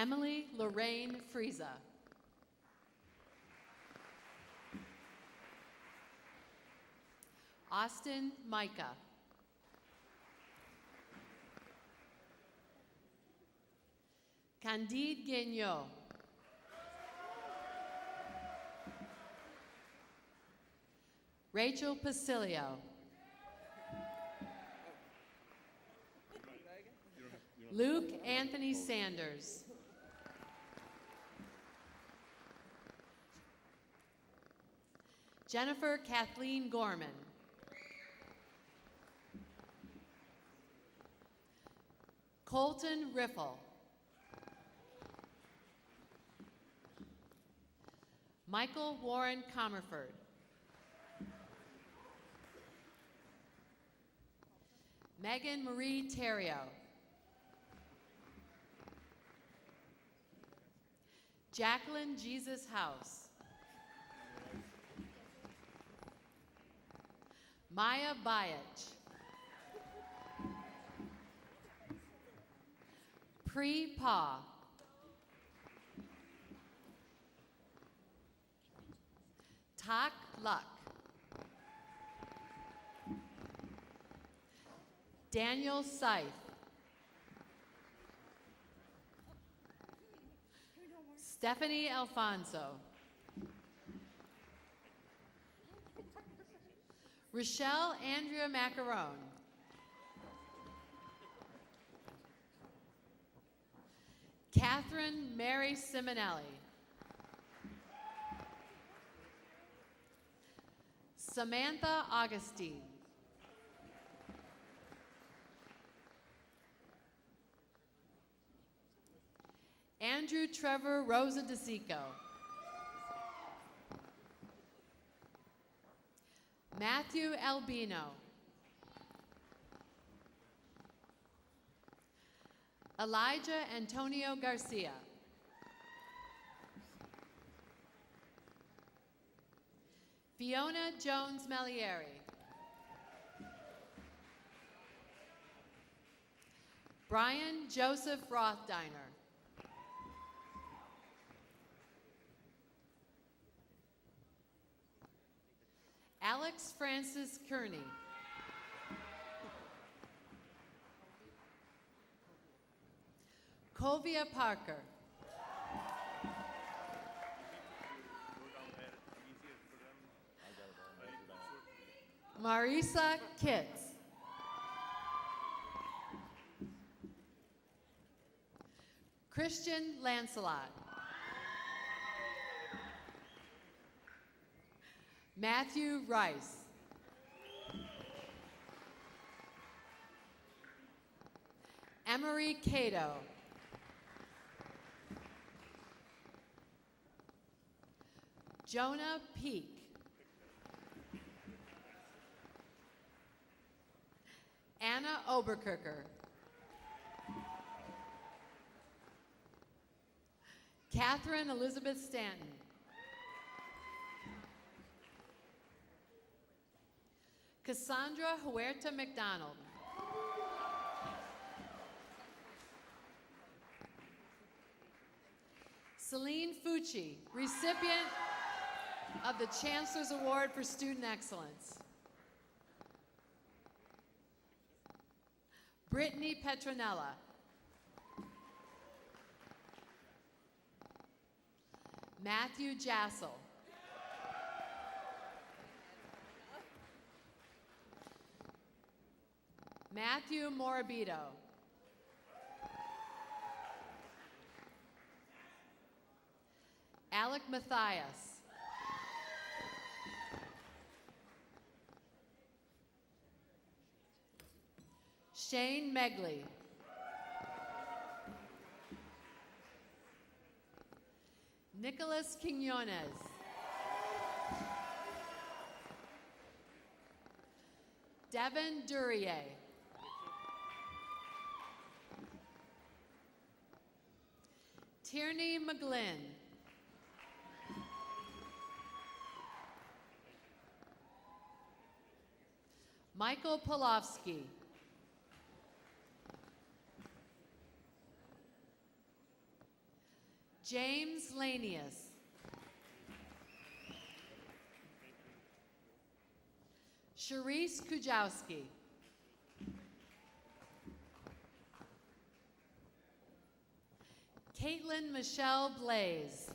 Emily Lorraine Frieza. Austin Micah. Candide Guignot. Rachel Pasilio. Luke Anthony Sanders. Jennifer Kathleen Gorman. Colton Riffle. Michael Warren Comerford. Megan Marie Terrio. Jacqueline Jesus House. Maya Bayach. Pri Pa. Tak Luck. Daniel Seif. Stephanie Alfonso. Rochelle Andrea Macaron. Catherine Mary Simonelli. Samantha Augustine. Andrew Trevor Rosa DeSico. Matthew Albino. Elijah Antonio Garcia. Fiona Jones Malieri. Brian Joseph Rothdeiner. Alex Francis Kearney. Colvia Parker. Marisa Kitts. Christian Lancelot. Matthew Rice. Emery Cato. Jonah Peak. Anna Oberkirker. Catherine Elizabeth Stanton. Cassandra Huerta McDonald. Celine Fucci, recipient of the Chancellor's Award for Student Excellence. Brittany Petronella. Matthew Jassel. Matthew Morabito. Alec Matthias. Shane Megley. Nicholas Quinones. Devin Durier. Tierney McGlynn. Michael Polofsky. James Lanius. Sharice Kujowski. Caitlin Michelle Blaze.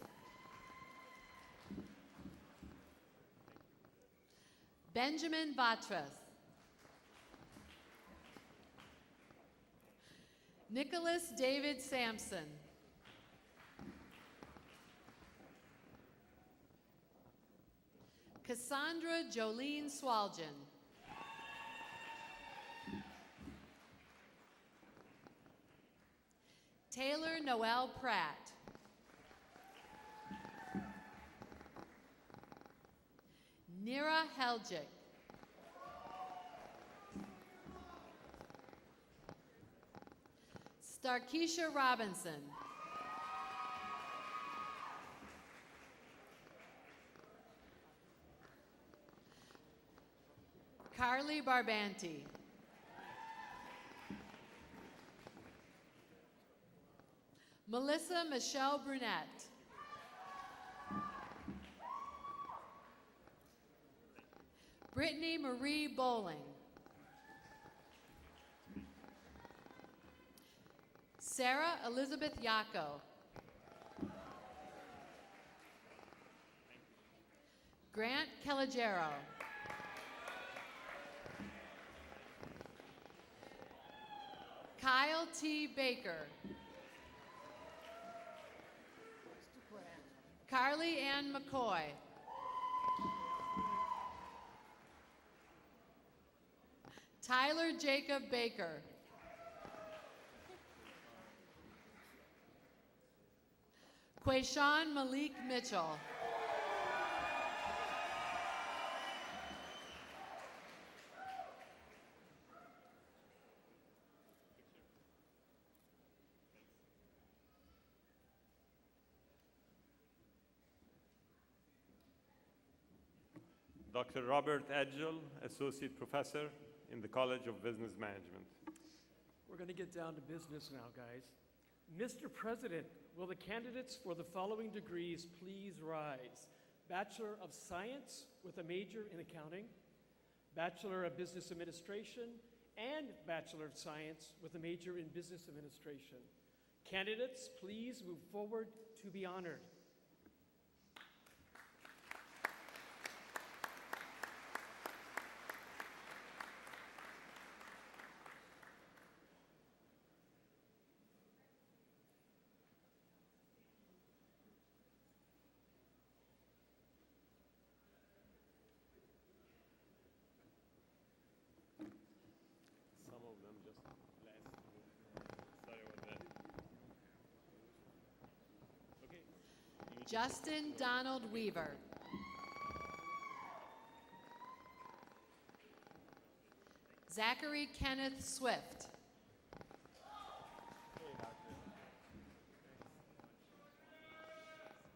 Benjamin Vatras. Nicholas David Sampson. Cassandra Jolene Swalgen. Taylor Noel Pratt. Nira Heljic. Starkeisha Robinson. Carly Barbanti. Melissa Michelle Brunette. Brittany Marie Bowling. Sarah Elizabeth Yako. Grant Calagero. Kyle T. Baker. Carly Ann McCoy. Tyler Jacob Baker. Quayshawn Malik Mitchell. Dr. Robert Edgell, Associate Professor in the College of Business Management. We're going to get down to business now, guys. Mr. President, will the candidates for the following degrees please rise? Bachelor of Science with a major in accounting, Bachelor of Business Administration, and Bachelor of Science with a major in Business Administration. Candidates, please move forward to be honored. Justin Donald Weaver. Zachary Kenneth Swift.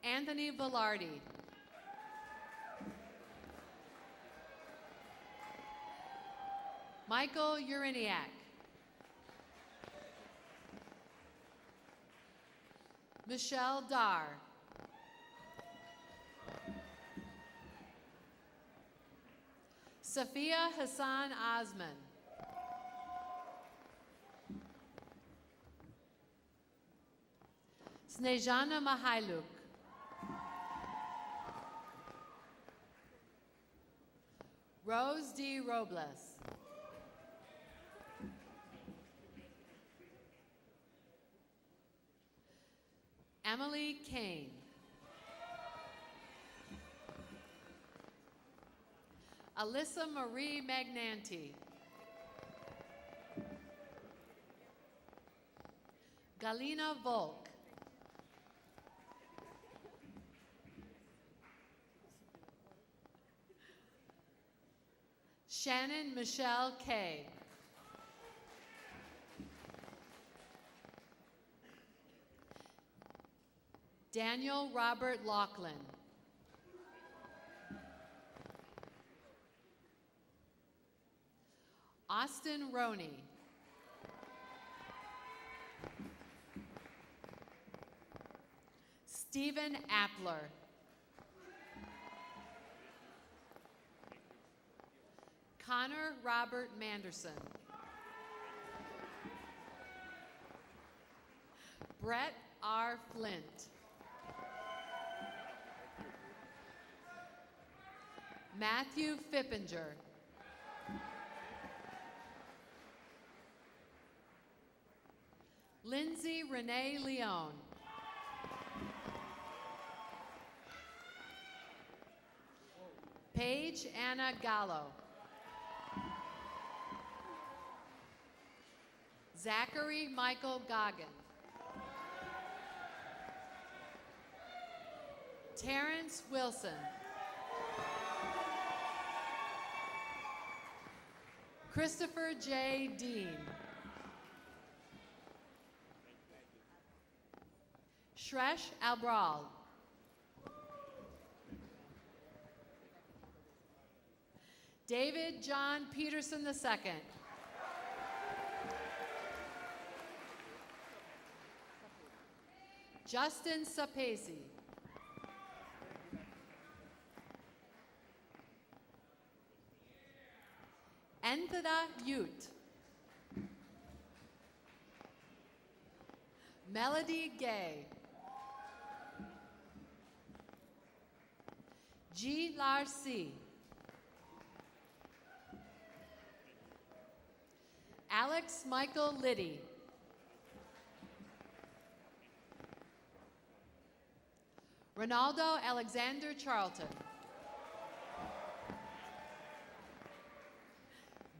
Anthony Velarde. Michael Uriniak. Michelle Dar. Safia Hassan Osman. Snejana Mihailuk. Rose D. Robles. Emily Kane. Alyssa Marie Magnanti. Galina Volk. Shannon Michelle Kay. Daniel Robert Laughlin. Austin Roney. Stephen Appler. Connor Robert Manderson. Brett R. Flint. Matthew Fippinger. Lindsay Renee Leone. Paige Anna Gallo. Zachary Michael Goggin. Terrence Wilson. Christopher J. Dean. Shresh Albral. David John Peterson II. Justin Sapesi. Enthada Ute. Melody Gay. G. Larcy. Alex Michael Liddy. Ronaldo Alexander Charlton.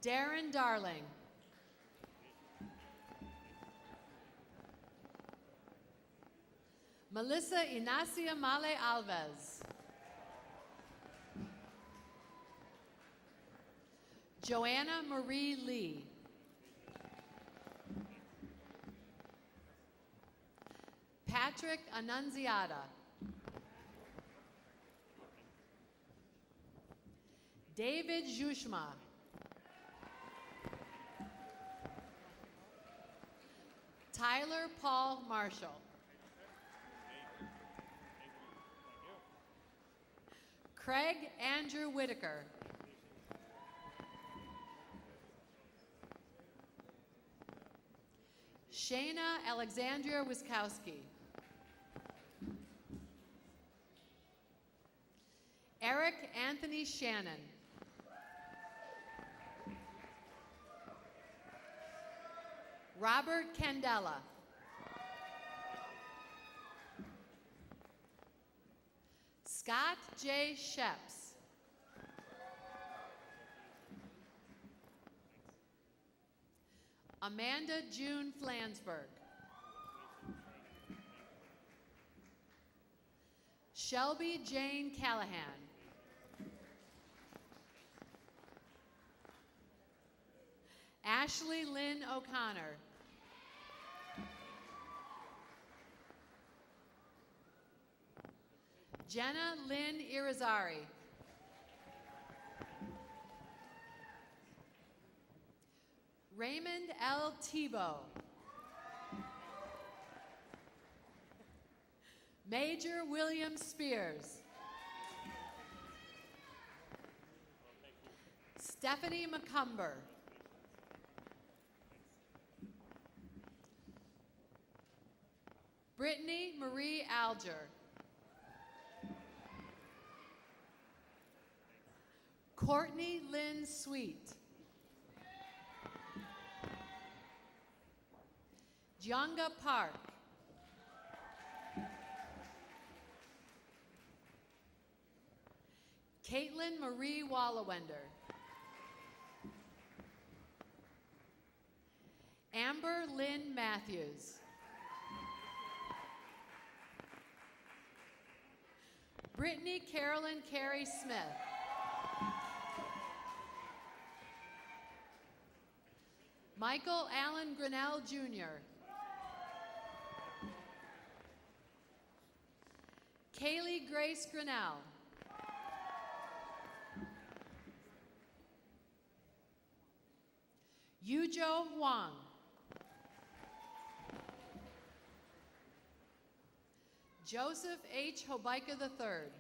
Darren Darling. Melissa Inacia Male Alves. Joanna Marie Lee. Patrick Annunziata. David Jushma. Tyler Paul Marshall. Craig Andrew Whitaker. Shayna Alexandria Wiskowski. Eric Anthony Shannon. Robert Candela. Scott J. Sheps. Amanda June Flansburgh. Shelby Jane Callahan. Ashley Lynn O'Connor. Jenna Lynn Irizarry. Raymond L. Tebow. Major William Spears. Stephanie McCumber. Brittany Marie Alger. Courtney Lynn Sweet. Janga Park. Caitlin Marie Wallawender. Amber Lynn Matthews. Brittany Carolyn Carey Smith. Michael Allen Grinnell Jr. Kaylee Grace Grinnell. Yujo Huang. Joseph H. Hobaika III.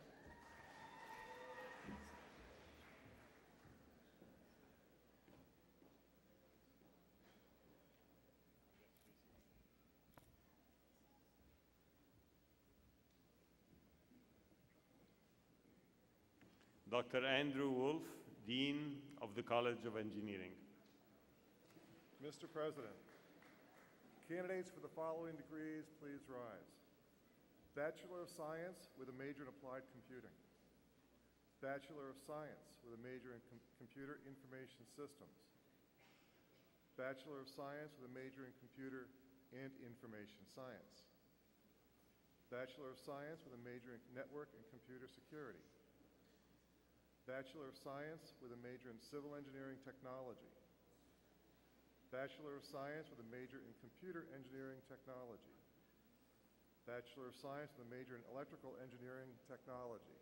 Dr. Andrew Wolf, Dean of the College of Engineering. Mr. President, candidates for the following degrees, please rise. Bachelor of Science with a major in Applied Computing. Bachelor of Science with a major in Computer Information Systems. Bachelor of Science with a major in Computer and Information Science. Bachelor of Science with a major in Network and Computer Security. Bachelor of Science with a major in Civil Engineering Technology. Bachelor of Science with a major in Computer Engineering Technology. Bachelor of Science with a major in Electrical Engineering Technology.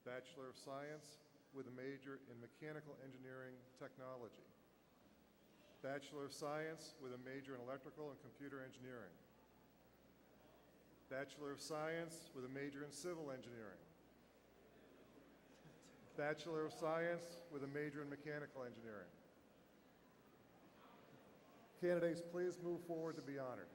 Bachelor of Science with a major in Mechanical Engineering Technology. Bachelor of Science with a major in Electrical and Computer Engineering. Bachelor of Science with a major in Civil Engineering. Bachelor of Science with a major in Mechanical Engineering. Candidates, please move forward to be honored.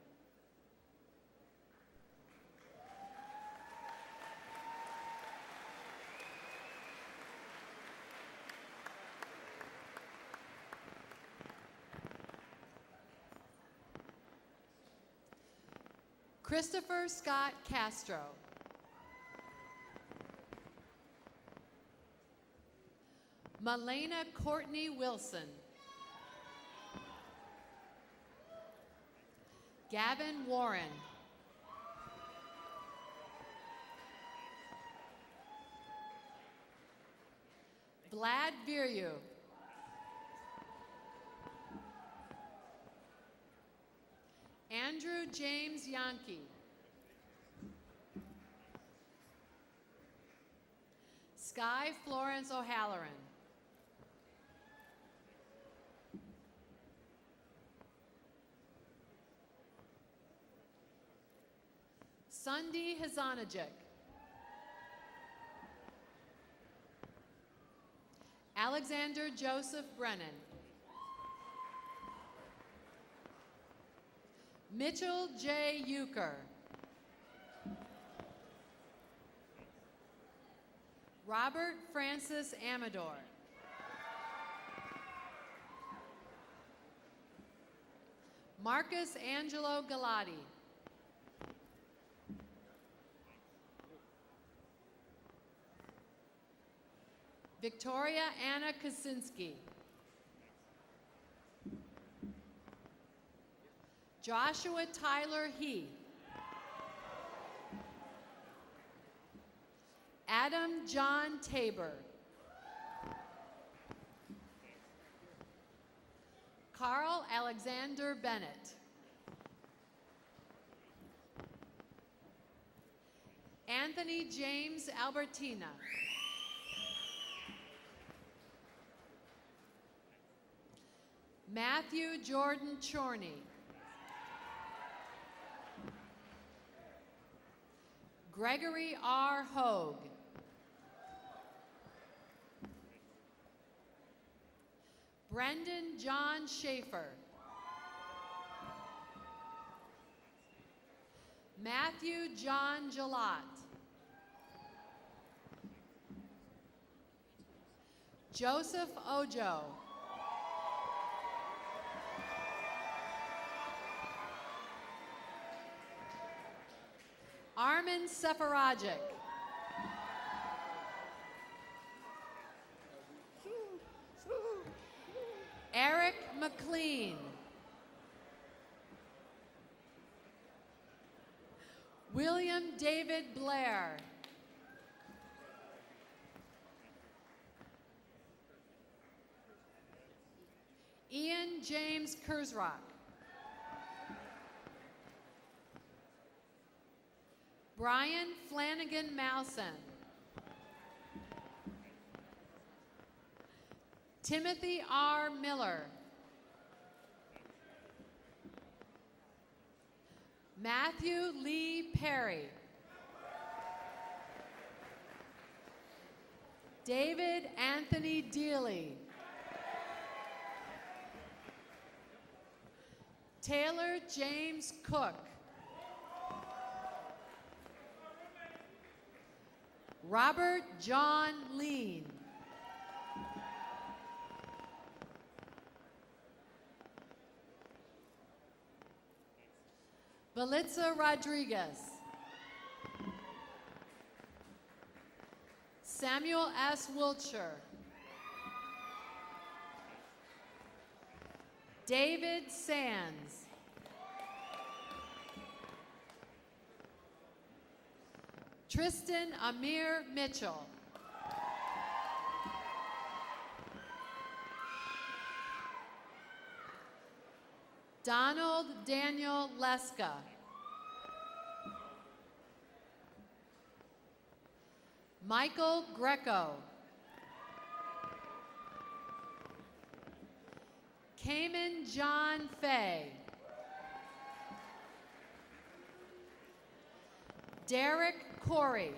Christopher Scott Castro. Malena Courtney Wilson. Gavin Warren. Vlad Viryu. Andrew James Yankee. Sky Florence O'Halloran. Sundi Hazanajic. Alexander Joseph Brennan. Mitchell J. Euchre. Robert Francis Amador. Marcus Angelo Galati. Victoria Anna Kaczynski. Joshua Tyler Heath. Adam John Tabor. Carl Alexander Bennett. Anthony James Albertina. Matthew Jordan Chorney. Gregory R. Hogue. Brendan John Schaefer. Matthew John Jalot. Joseph Ojo. Armin Sefarajic. Eric McLean. William David Blair. Ian James Kurzrock. Brian Flanagan Malson. Timothy R. Miller. Matthew Lee Perry. David Anthony Dealey. Taylor James Cook. Robert John Lean. Belitza Rodriguez. Samuel S. Wiltshire. David Sands. Tristan Amir Mitchell. Donald Daniel Leska. Michael Greco. Cayman John Fay. Derek Corey.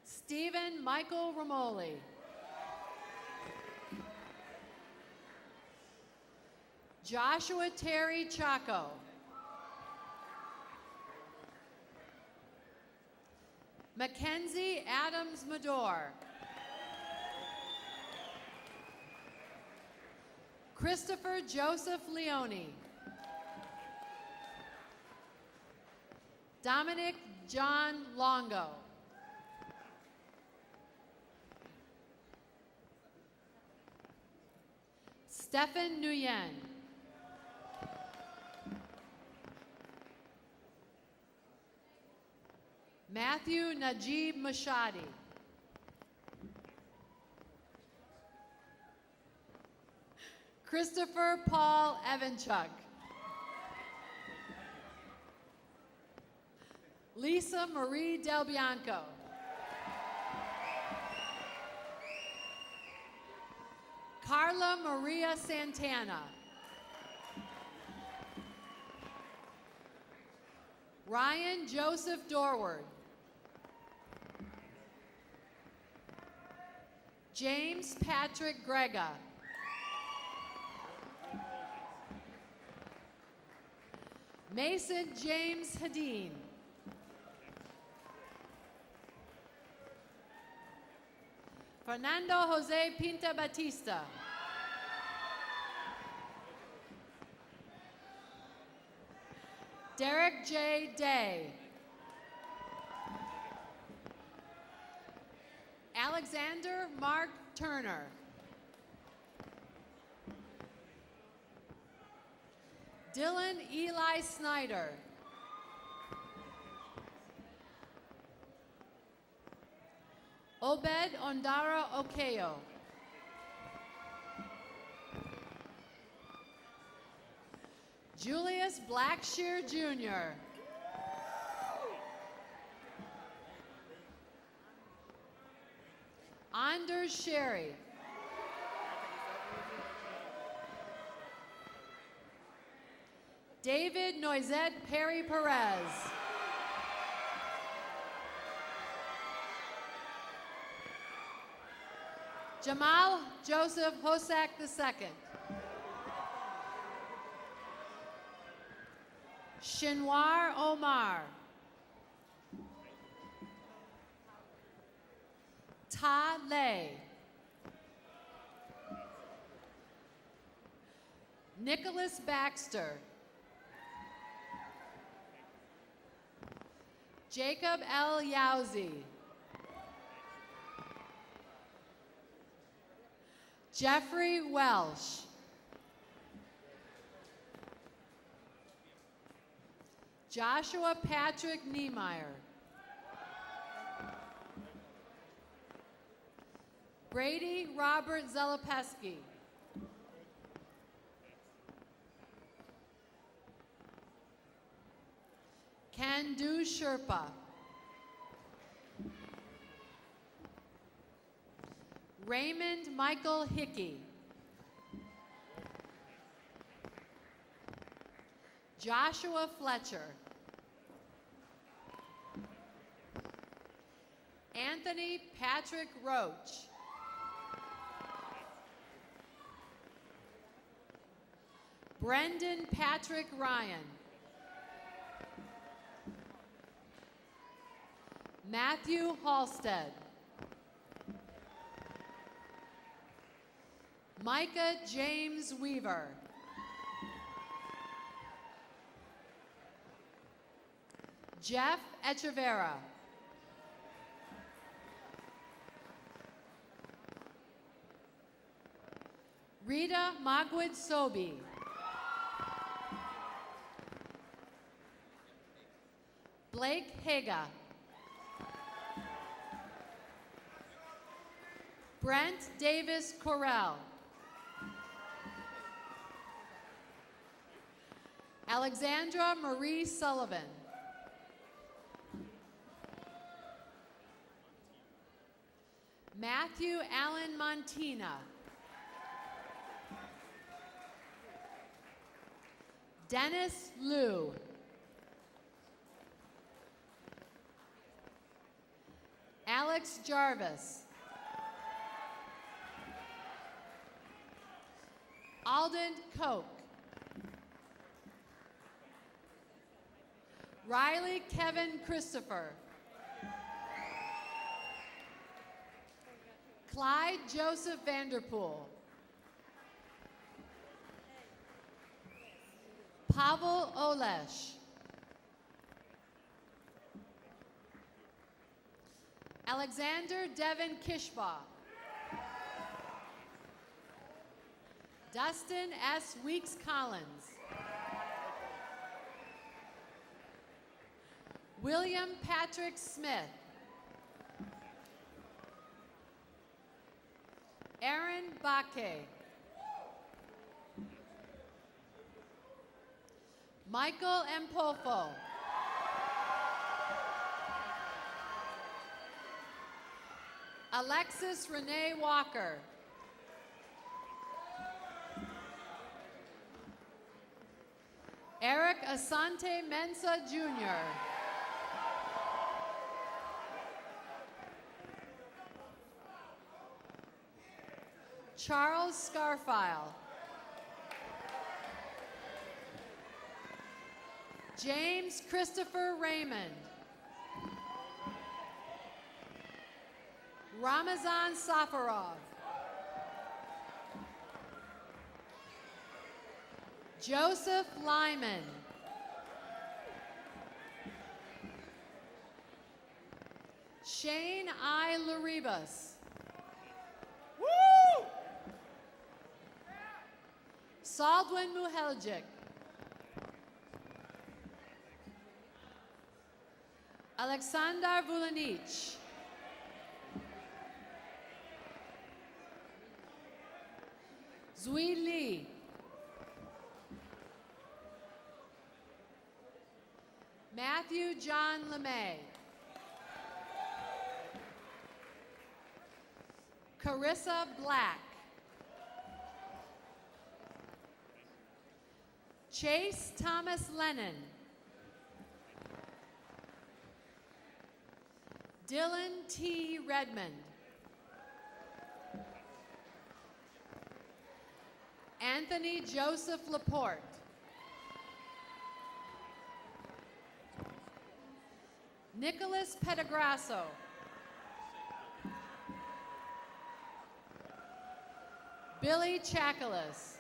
Stephen Michael Ramoli. Joshua Terry Chaco. Mackenzie Adams Mador. Christopher Joseph Leone. Dominic John Longo. Stephen Nguyen. Matthew Najib Mashadi. Christopher Paul Evanchuk. Lisa Marie Del Bianco. Carla Maria Santana. Ryan Joseph Dorward. James Patrick Grega. Mason James Hadeen. Fernando Jose Pinta Batista. Derek J. Day. Alexander Mark Turner. Dylan Eli Snyder. Obed Ondara Okeo. Julius Blackshear Jr. Anders Sherry. David Noizette Perry Perez. Jamal Joseph Hosak II. Shinwar Omar. Ta Lei. Nicholas Baxter. Jacob L. Yauzi. Jeffrey Welsh. Joshua Patrick Niemeyer. Brady Robert Zelepeski. Kandu Sherpa. Raymond Michael Hickey. Joshua Fletcher. Anthony Patrick Roach. Brendan Patrick Ryan. Matthew Halstead. Micah James Weaver. Jeff Echeverra. Rita Magwood Sobi. Blake Haga. Brent Davis Correll. Alexandra Marie Sullivan. Matthew Allen Montina. Dennis Liu. Alex Jarvis. Alden Koch. Riley Kevin Christopher. Clyde Joseph Vanderpool. Pavel Olesh. Alexander Devin Kishbaugh. Dustin S. Weeks Collins. William Patrick Smith. Aaron Baque. Michael Empolfo. Alexis Renee Walker. Eric Asante Mensa Jr. Charles Scarfile. James Christopher Raymond. Ramazan Safarov. Joseph Lyman. Shane I. Laribas. Woo! Saldwin Muheljic. Alexander Vulanich. Zui Li. Matthew John LeMay. Carissa Black. Chase Thomas Lennon. Dylan T. Redmond. Anthony Joseph Laporte. Nicholas Petagrasso. Billy Chakalis.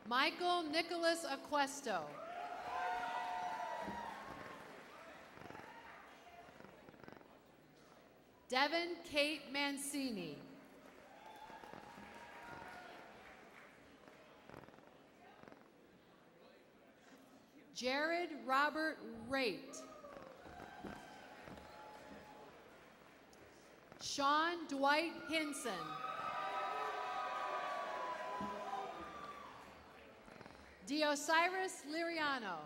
Michael Nicholas Aquesto. Devin Kate Mancini. Jared Robert Raitt. Sean Dwight Hinson. Diosiris Liriano.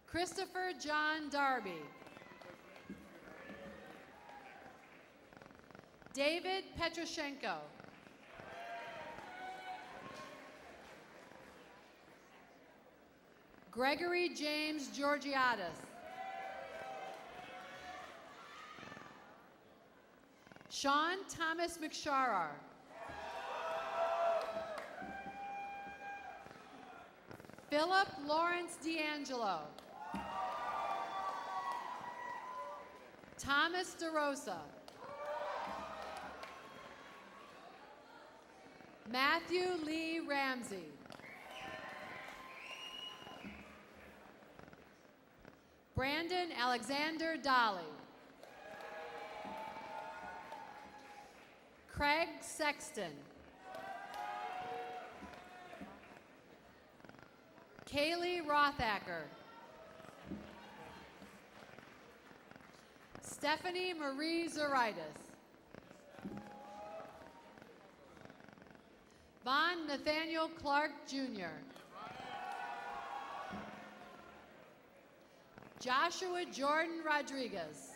Christopher John Darby. David Petroshenko. Gregory James Georgiadis. Sean Thomas McSharar. Philip Lawrence D'Angelo. Thomas DeRosa. Matthew Lee Ramsey. Brandon Alexander Dolly. Craig Sexton. Kaylee Rothacker. Stephanie Marie Zoritis. Von Nathaniel Clark Jr. Joshua Jordan Rodriguez.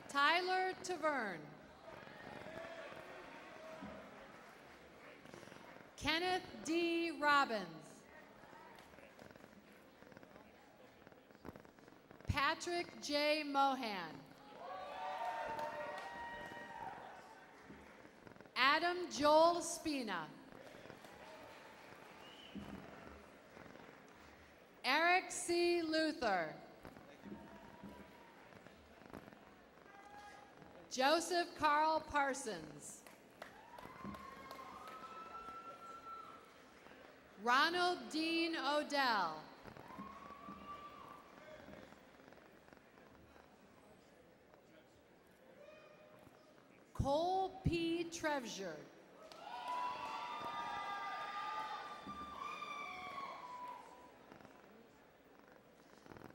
Tyler Taverne. Kenneth D. Robbins. Patrick J. Mohan. Adam Joel Spina. Eric C. Luther. Joseph Carl Parsons. Ronald Dean Odell. Cole P. Trevger.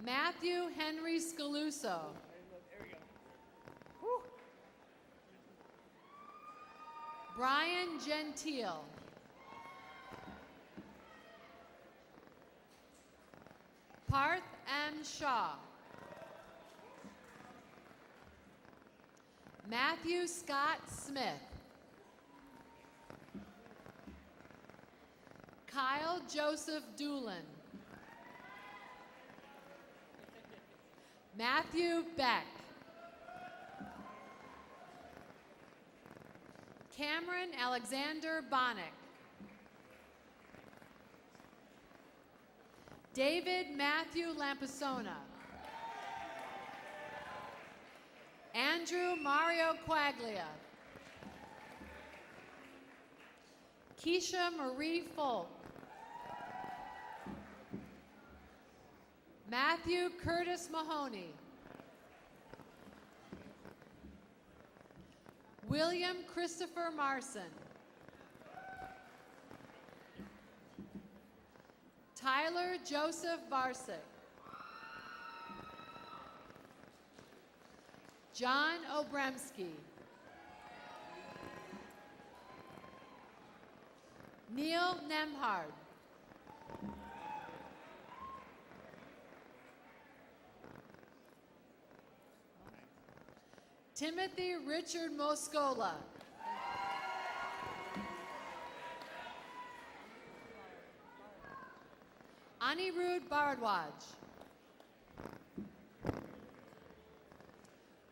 Matthew Henry Scaluso. Brian Gentile. Parth M. Shaw. Matthew Scott Smith. Kyle Joseph Doolin. Matthew Beck. Cameron Alexander Bonnick. David Matthew Lampasona. Andrew Mario Quaglia. Keisha Marie Folk. Matthew Curtis Mahoney. William Christopher Marson. Tyler Joseph Barsick. John Obremski. Neil Nemhard. Timothy Richard Moscola. Anirudh Bharadwaj.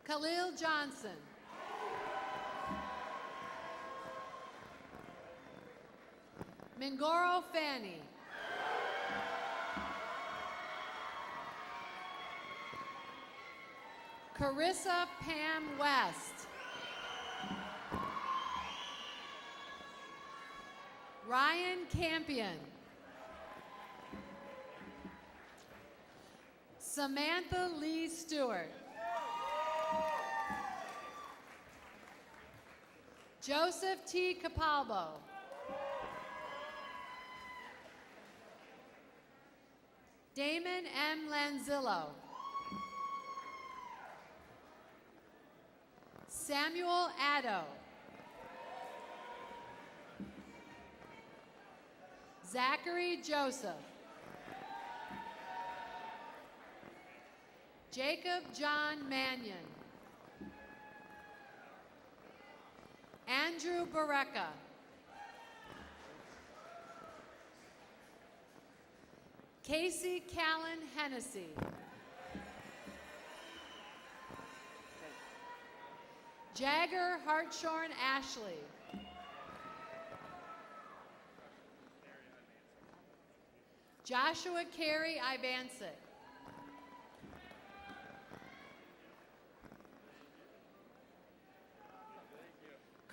Khalil Johnson. Mingoro Fanny. Carissa Pam West. Ryan Campion. Samantha Lee Stewart. Joseph T. Capalbo. Damon M. Lanzillo. Samuel Addo. Zachary Joseph. Jacob John Mannion. Andrew Bareka. Casey Callan Hennessy. Jagger Hartshorn Ashley. Joshua Carey Ivancic.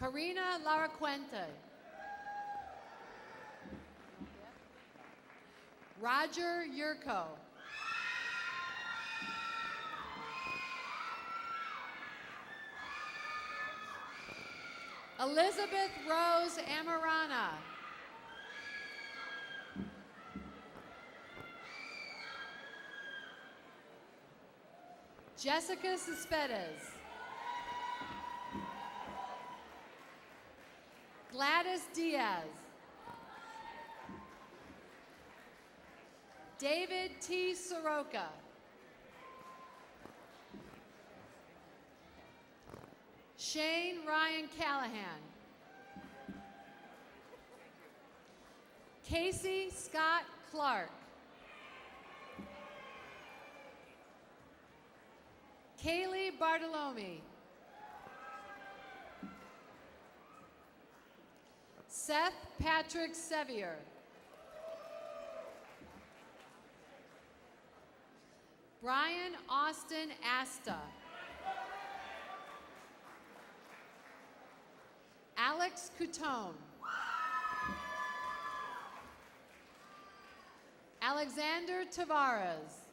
Karina Laracuente. Roger Yurko. Elizabeth Rose Amarana. Jessica Cespedes. Gladys Diaz. David T. Soroka. Shane Ryan Callahan. Casey Scott Clark. Kaylee Bartolome. Seth Patrick Sevier. Brian Austin Asta. Alex Coutone. Alexander Tavares.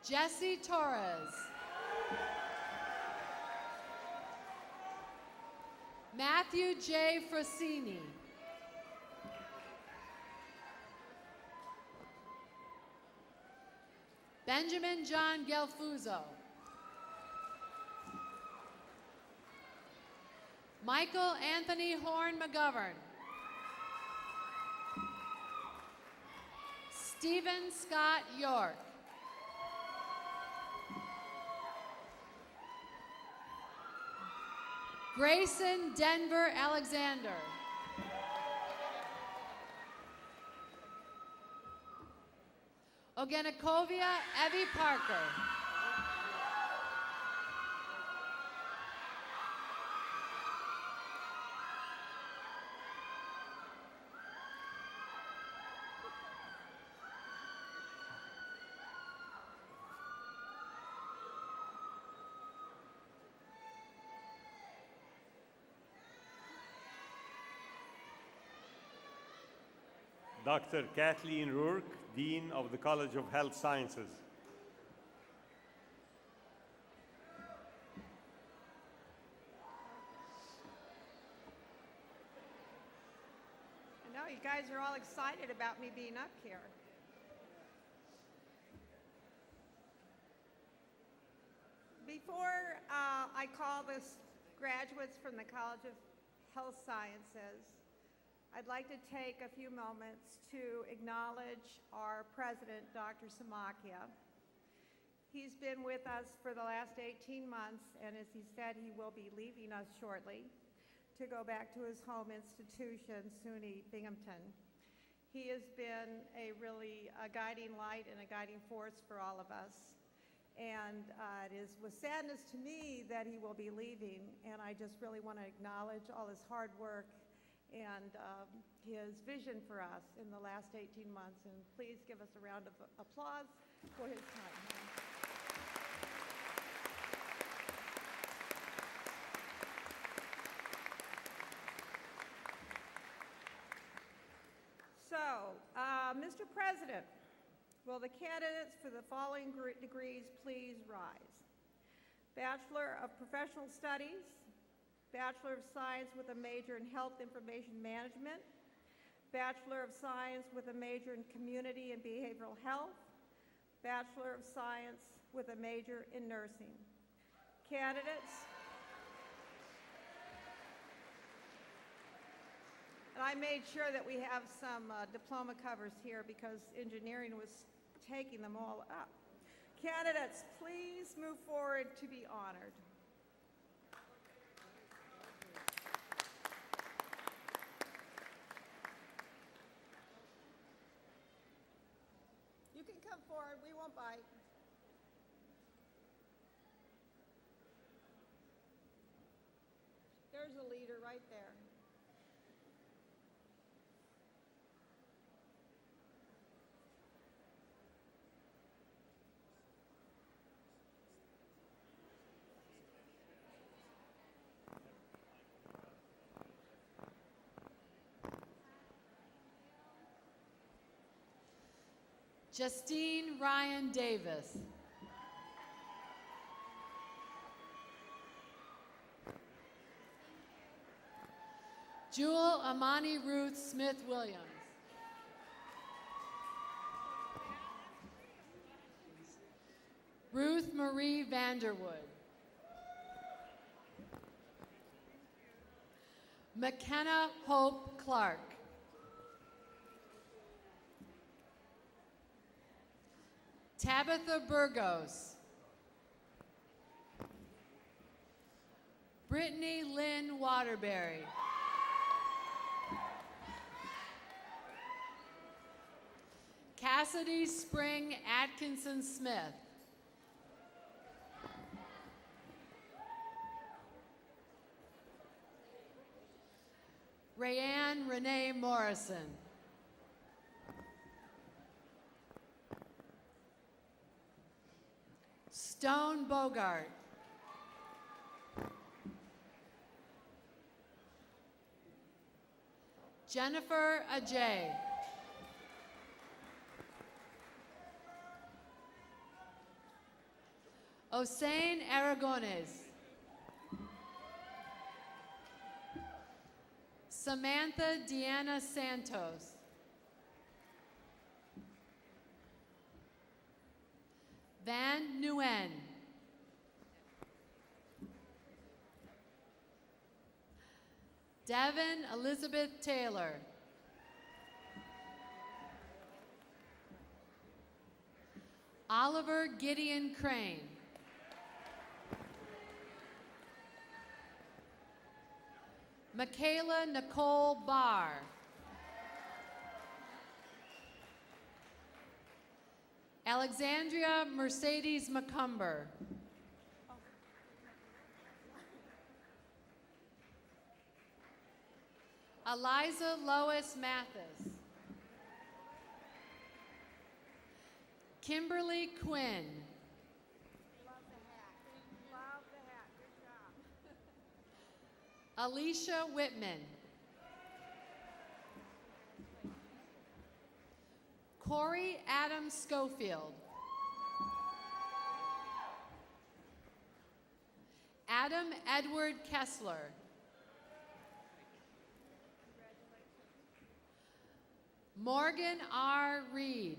Jesse Torres. Matthew J. Frosini. Benjamin John Gelfuso. Michael Anthony Horn McGovern. Stephen Scott York. Grayson Denver Alexander. Oganakovia Evie Parker. Dr. Kathleen Rourke, Dean of the College of Health Sciences. And now you guys are all excited about me being up here. Before I call this graduates from the College of Health Sciences, I'd like to take a few moments to acknowledge our president, Dr. Samakia. He's been with us for the last 18 months, and as he said, he will be leaving us shortly to go back to his home institution, SUNY Binghamton. He has been a really guiding light and a guiding force for all of us. And it is with sadness to me that he will be leaving, and I just really want to acknowledge all his hard work and his vision for us in the last 18 months. And please give us a round of applause for his time. So, Mr. President, will the candidates for the following degrees please rise? Bachelor of Professional Studies, Bachelor of Science with a major in Health Information Management, Bachelor of Science with a major in Community and Behavioral Health, Bachelor of Science with a major in Nursing. Candidates. And I made sure that we have some diploma covers here because engineering was taking them all up. Candidates, please move forward to be honored. You can come forward, we won't bite. There's a leader right there. Justine Ryan Davis. Jewel Amani Ruth Smith Williams. Ruth Marie Vanderwood. McKenna Hope Clark. Tabitha Burgos. Brittany Lynn Waterbury. Cassidy Spring Atkinson Smith. Rayanne Renee Morrison. Stone Bogart. Jennifer Ajay. Hossein Aragones. Samantha Deanna Santos. Van Nguyen. Devin Elizabeth Taylor. Oliver Gideon Crane. Michaela Nicole Barr. Alexandria Mercedes McCumber. Eliza Lois Mathis. Kimberly Quinn. Love the hat. Love the hat. Good job. Alicia Whitman. Corey Adam Schofield. Adam Edward Kessler. Morgan R. Reed.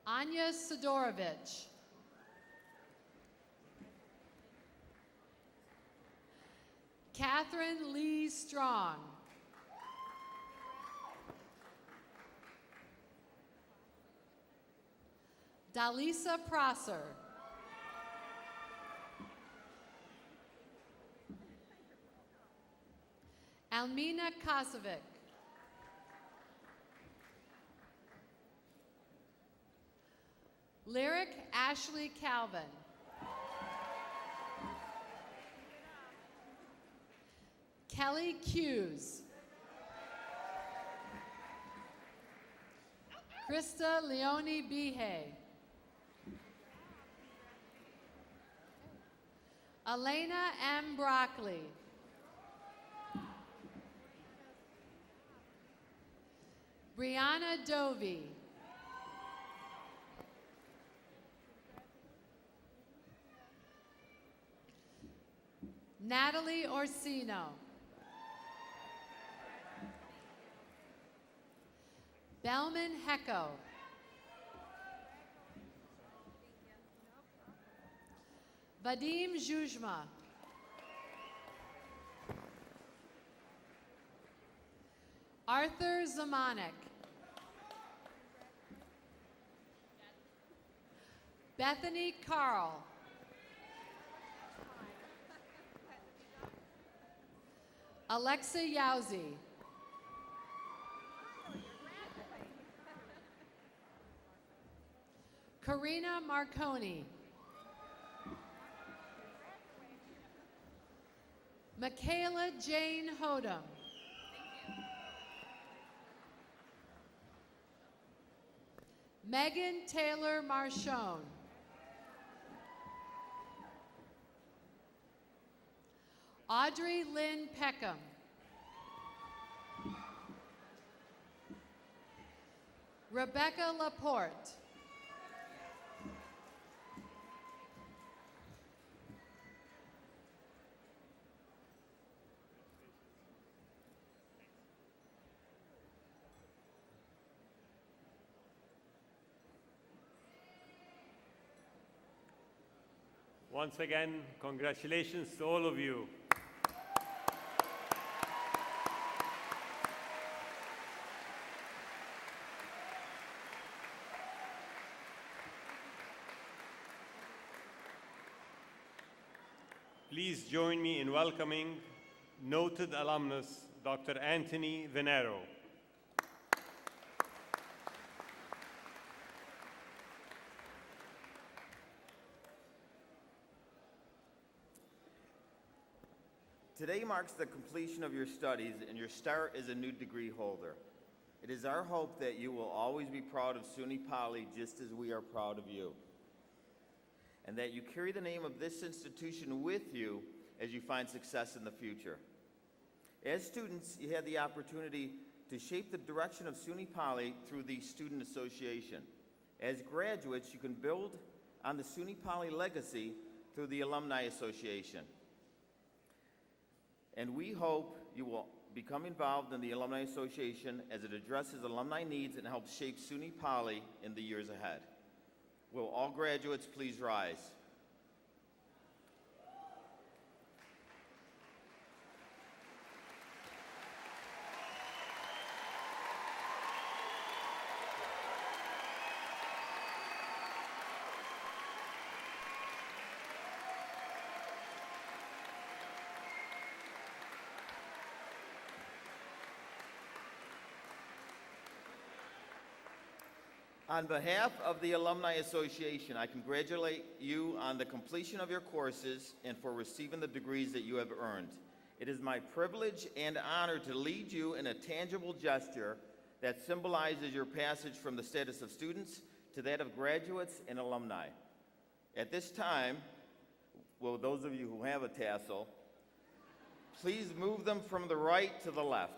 Anya Sidorovich. Catherine Lee Strong. Dalisa Prosser. Almina Kosovic. Lyric Ashley Calvin. Kelly Hughes. Krista Leone Bihe. Elena M. Broccoli. Brianna Dovey. Natalie Orsino. Bellman Hecko. Vadim Zhuzhma. Arthur Zamanek. Bethany Carl. Alexa Yowzi. Karina Marconi. Michaela Jane Hodem. Megan Taylor Marchone. Audrey Lynn Peckham. Rebecca Laporte. Once again, congratulations to all of you. Please join me in welcoming noted alumnus, Dr. Anthony Venero. Today marks the completion of your studies and your start as a new degree holder. It is our hope that you will always be proud of SUNY Poly just as we are proud of you, and that you carry the name of this institution with you as you find success in the future. As students, you had the opportunity to shape the direction of SUNY Poly through the Student Association. As graduates, you can build on the SUNY Poly legacy through the Alumni Association. And we hope you will become involved in the Alumni Association as it addresses alumni needs and helps shape SUNY Poly in the years ahead. Will all graduates please rise? On behalf of the Alumni Association, I congratulate you on the completion of your courses and for receiving the degrees that you have earned. It is my privilege and honor to lead you in a tangible gesture that symbolizes your passage from the status of students to that of graduates and alumni. At this time, well, those of you who have a tassel, please move them from the right to the left.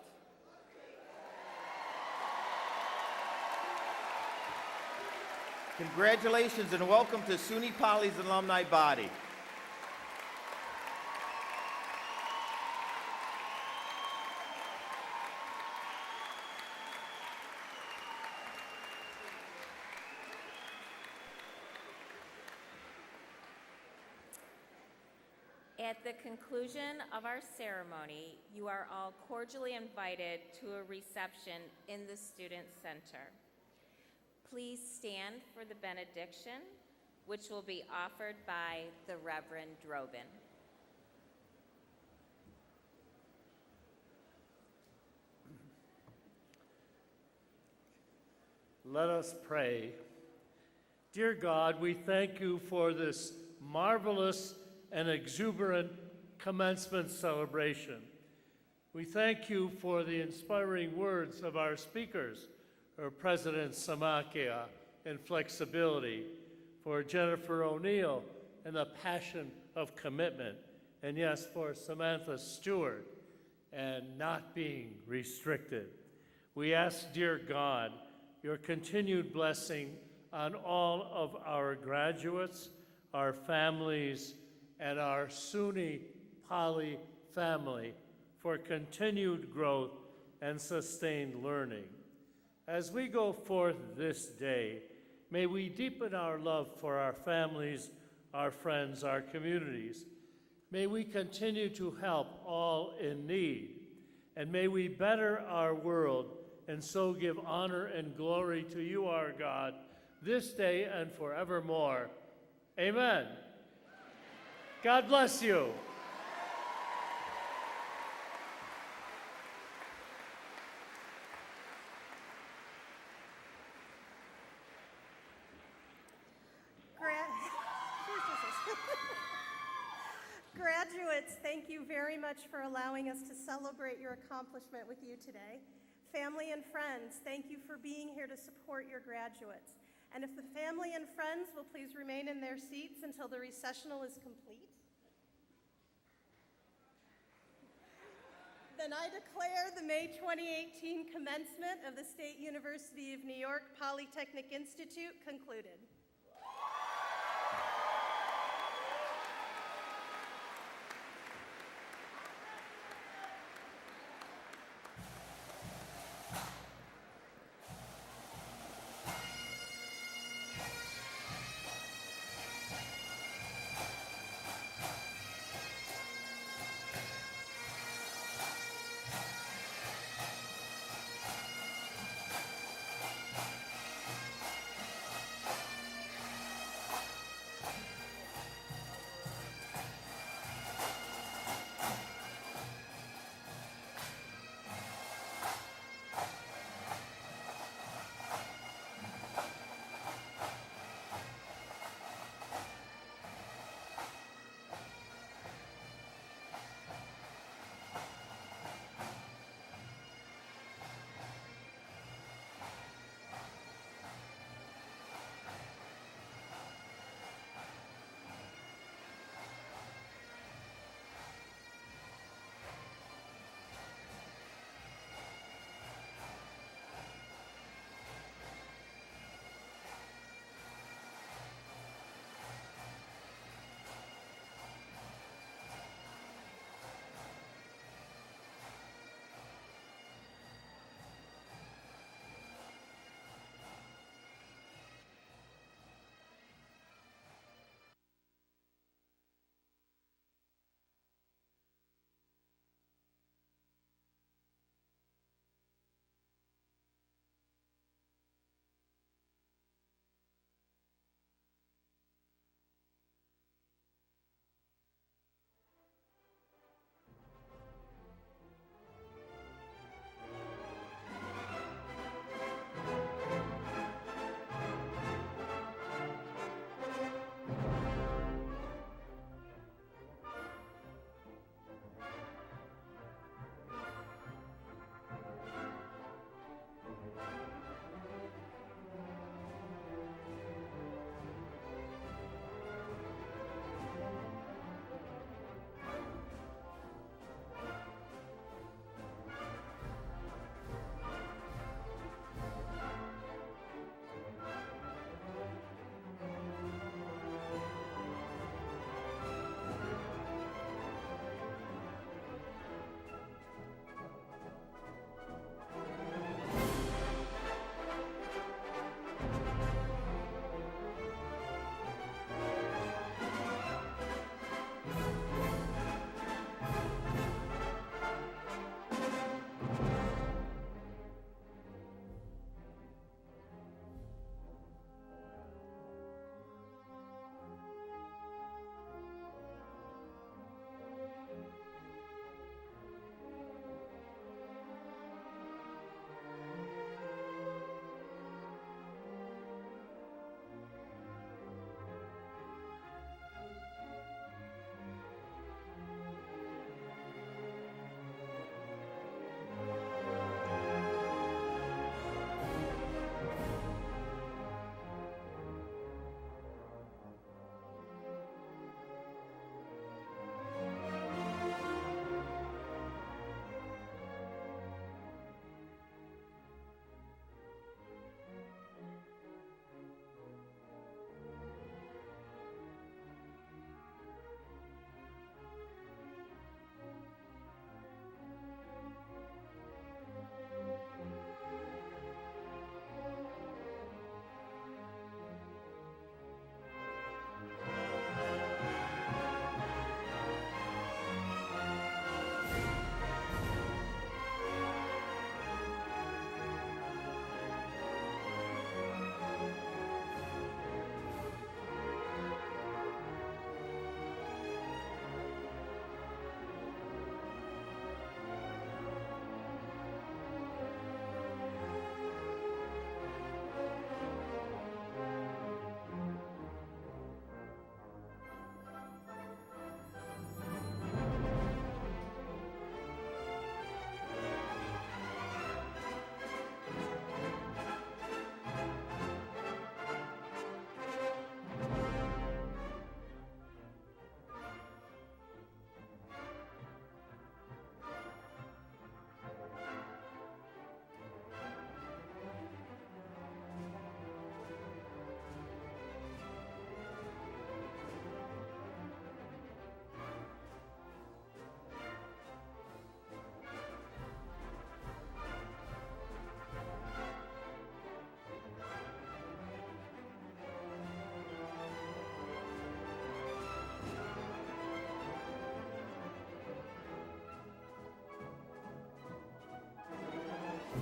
Congratulations and welcome to SUNY Poly's alumni body. At the conclusion of our ceremony, you are all cordially invited to a reception in the Student Center. Please stand for the benediction, which will be offered by the Reverend Drobin. Let us pray. Dear God, we thank you for this marvelous and exuberant commencement celebration. We thank you for the inspiring words of our speakers, for President Samakia and flexibility, for Jennifer Oneal and the passion of commitment, and yes, for Samantha Stewart and not being restricted. We ask, dear God, your continued blessing on all of our graduates, our families, and our Suny Poly family for continued growth and sustained learning. As we go forth this day, may we deepen our love for our families, our friends, our communities. May we continue to help all in need, and may we better our world and so give honor and glory to you, our God, this day and forevermore. Amen. God bless you. Graduates, thank you very much for allowing us to celebrate your accomplishment with you today. Family and friends, thank you for being here to support your graduates. And if the family and friends will please remain in their seats until the recessional is complete. Then I declare the May 2018 commencement of the State University of New York Polytechnic Institute concluded.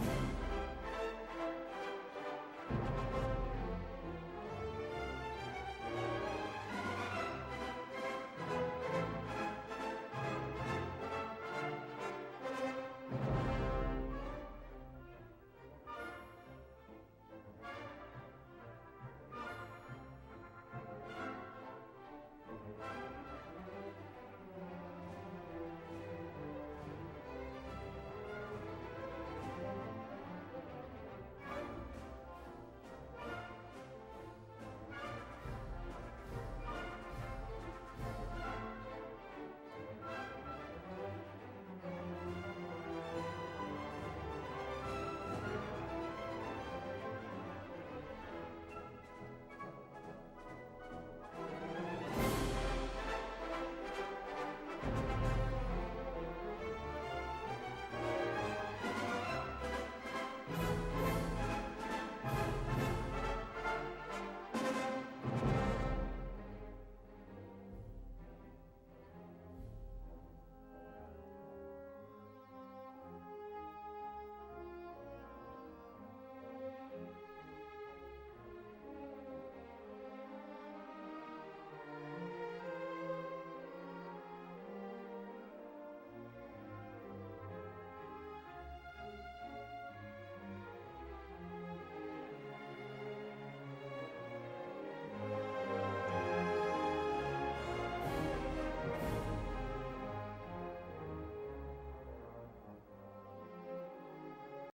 you.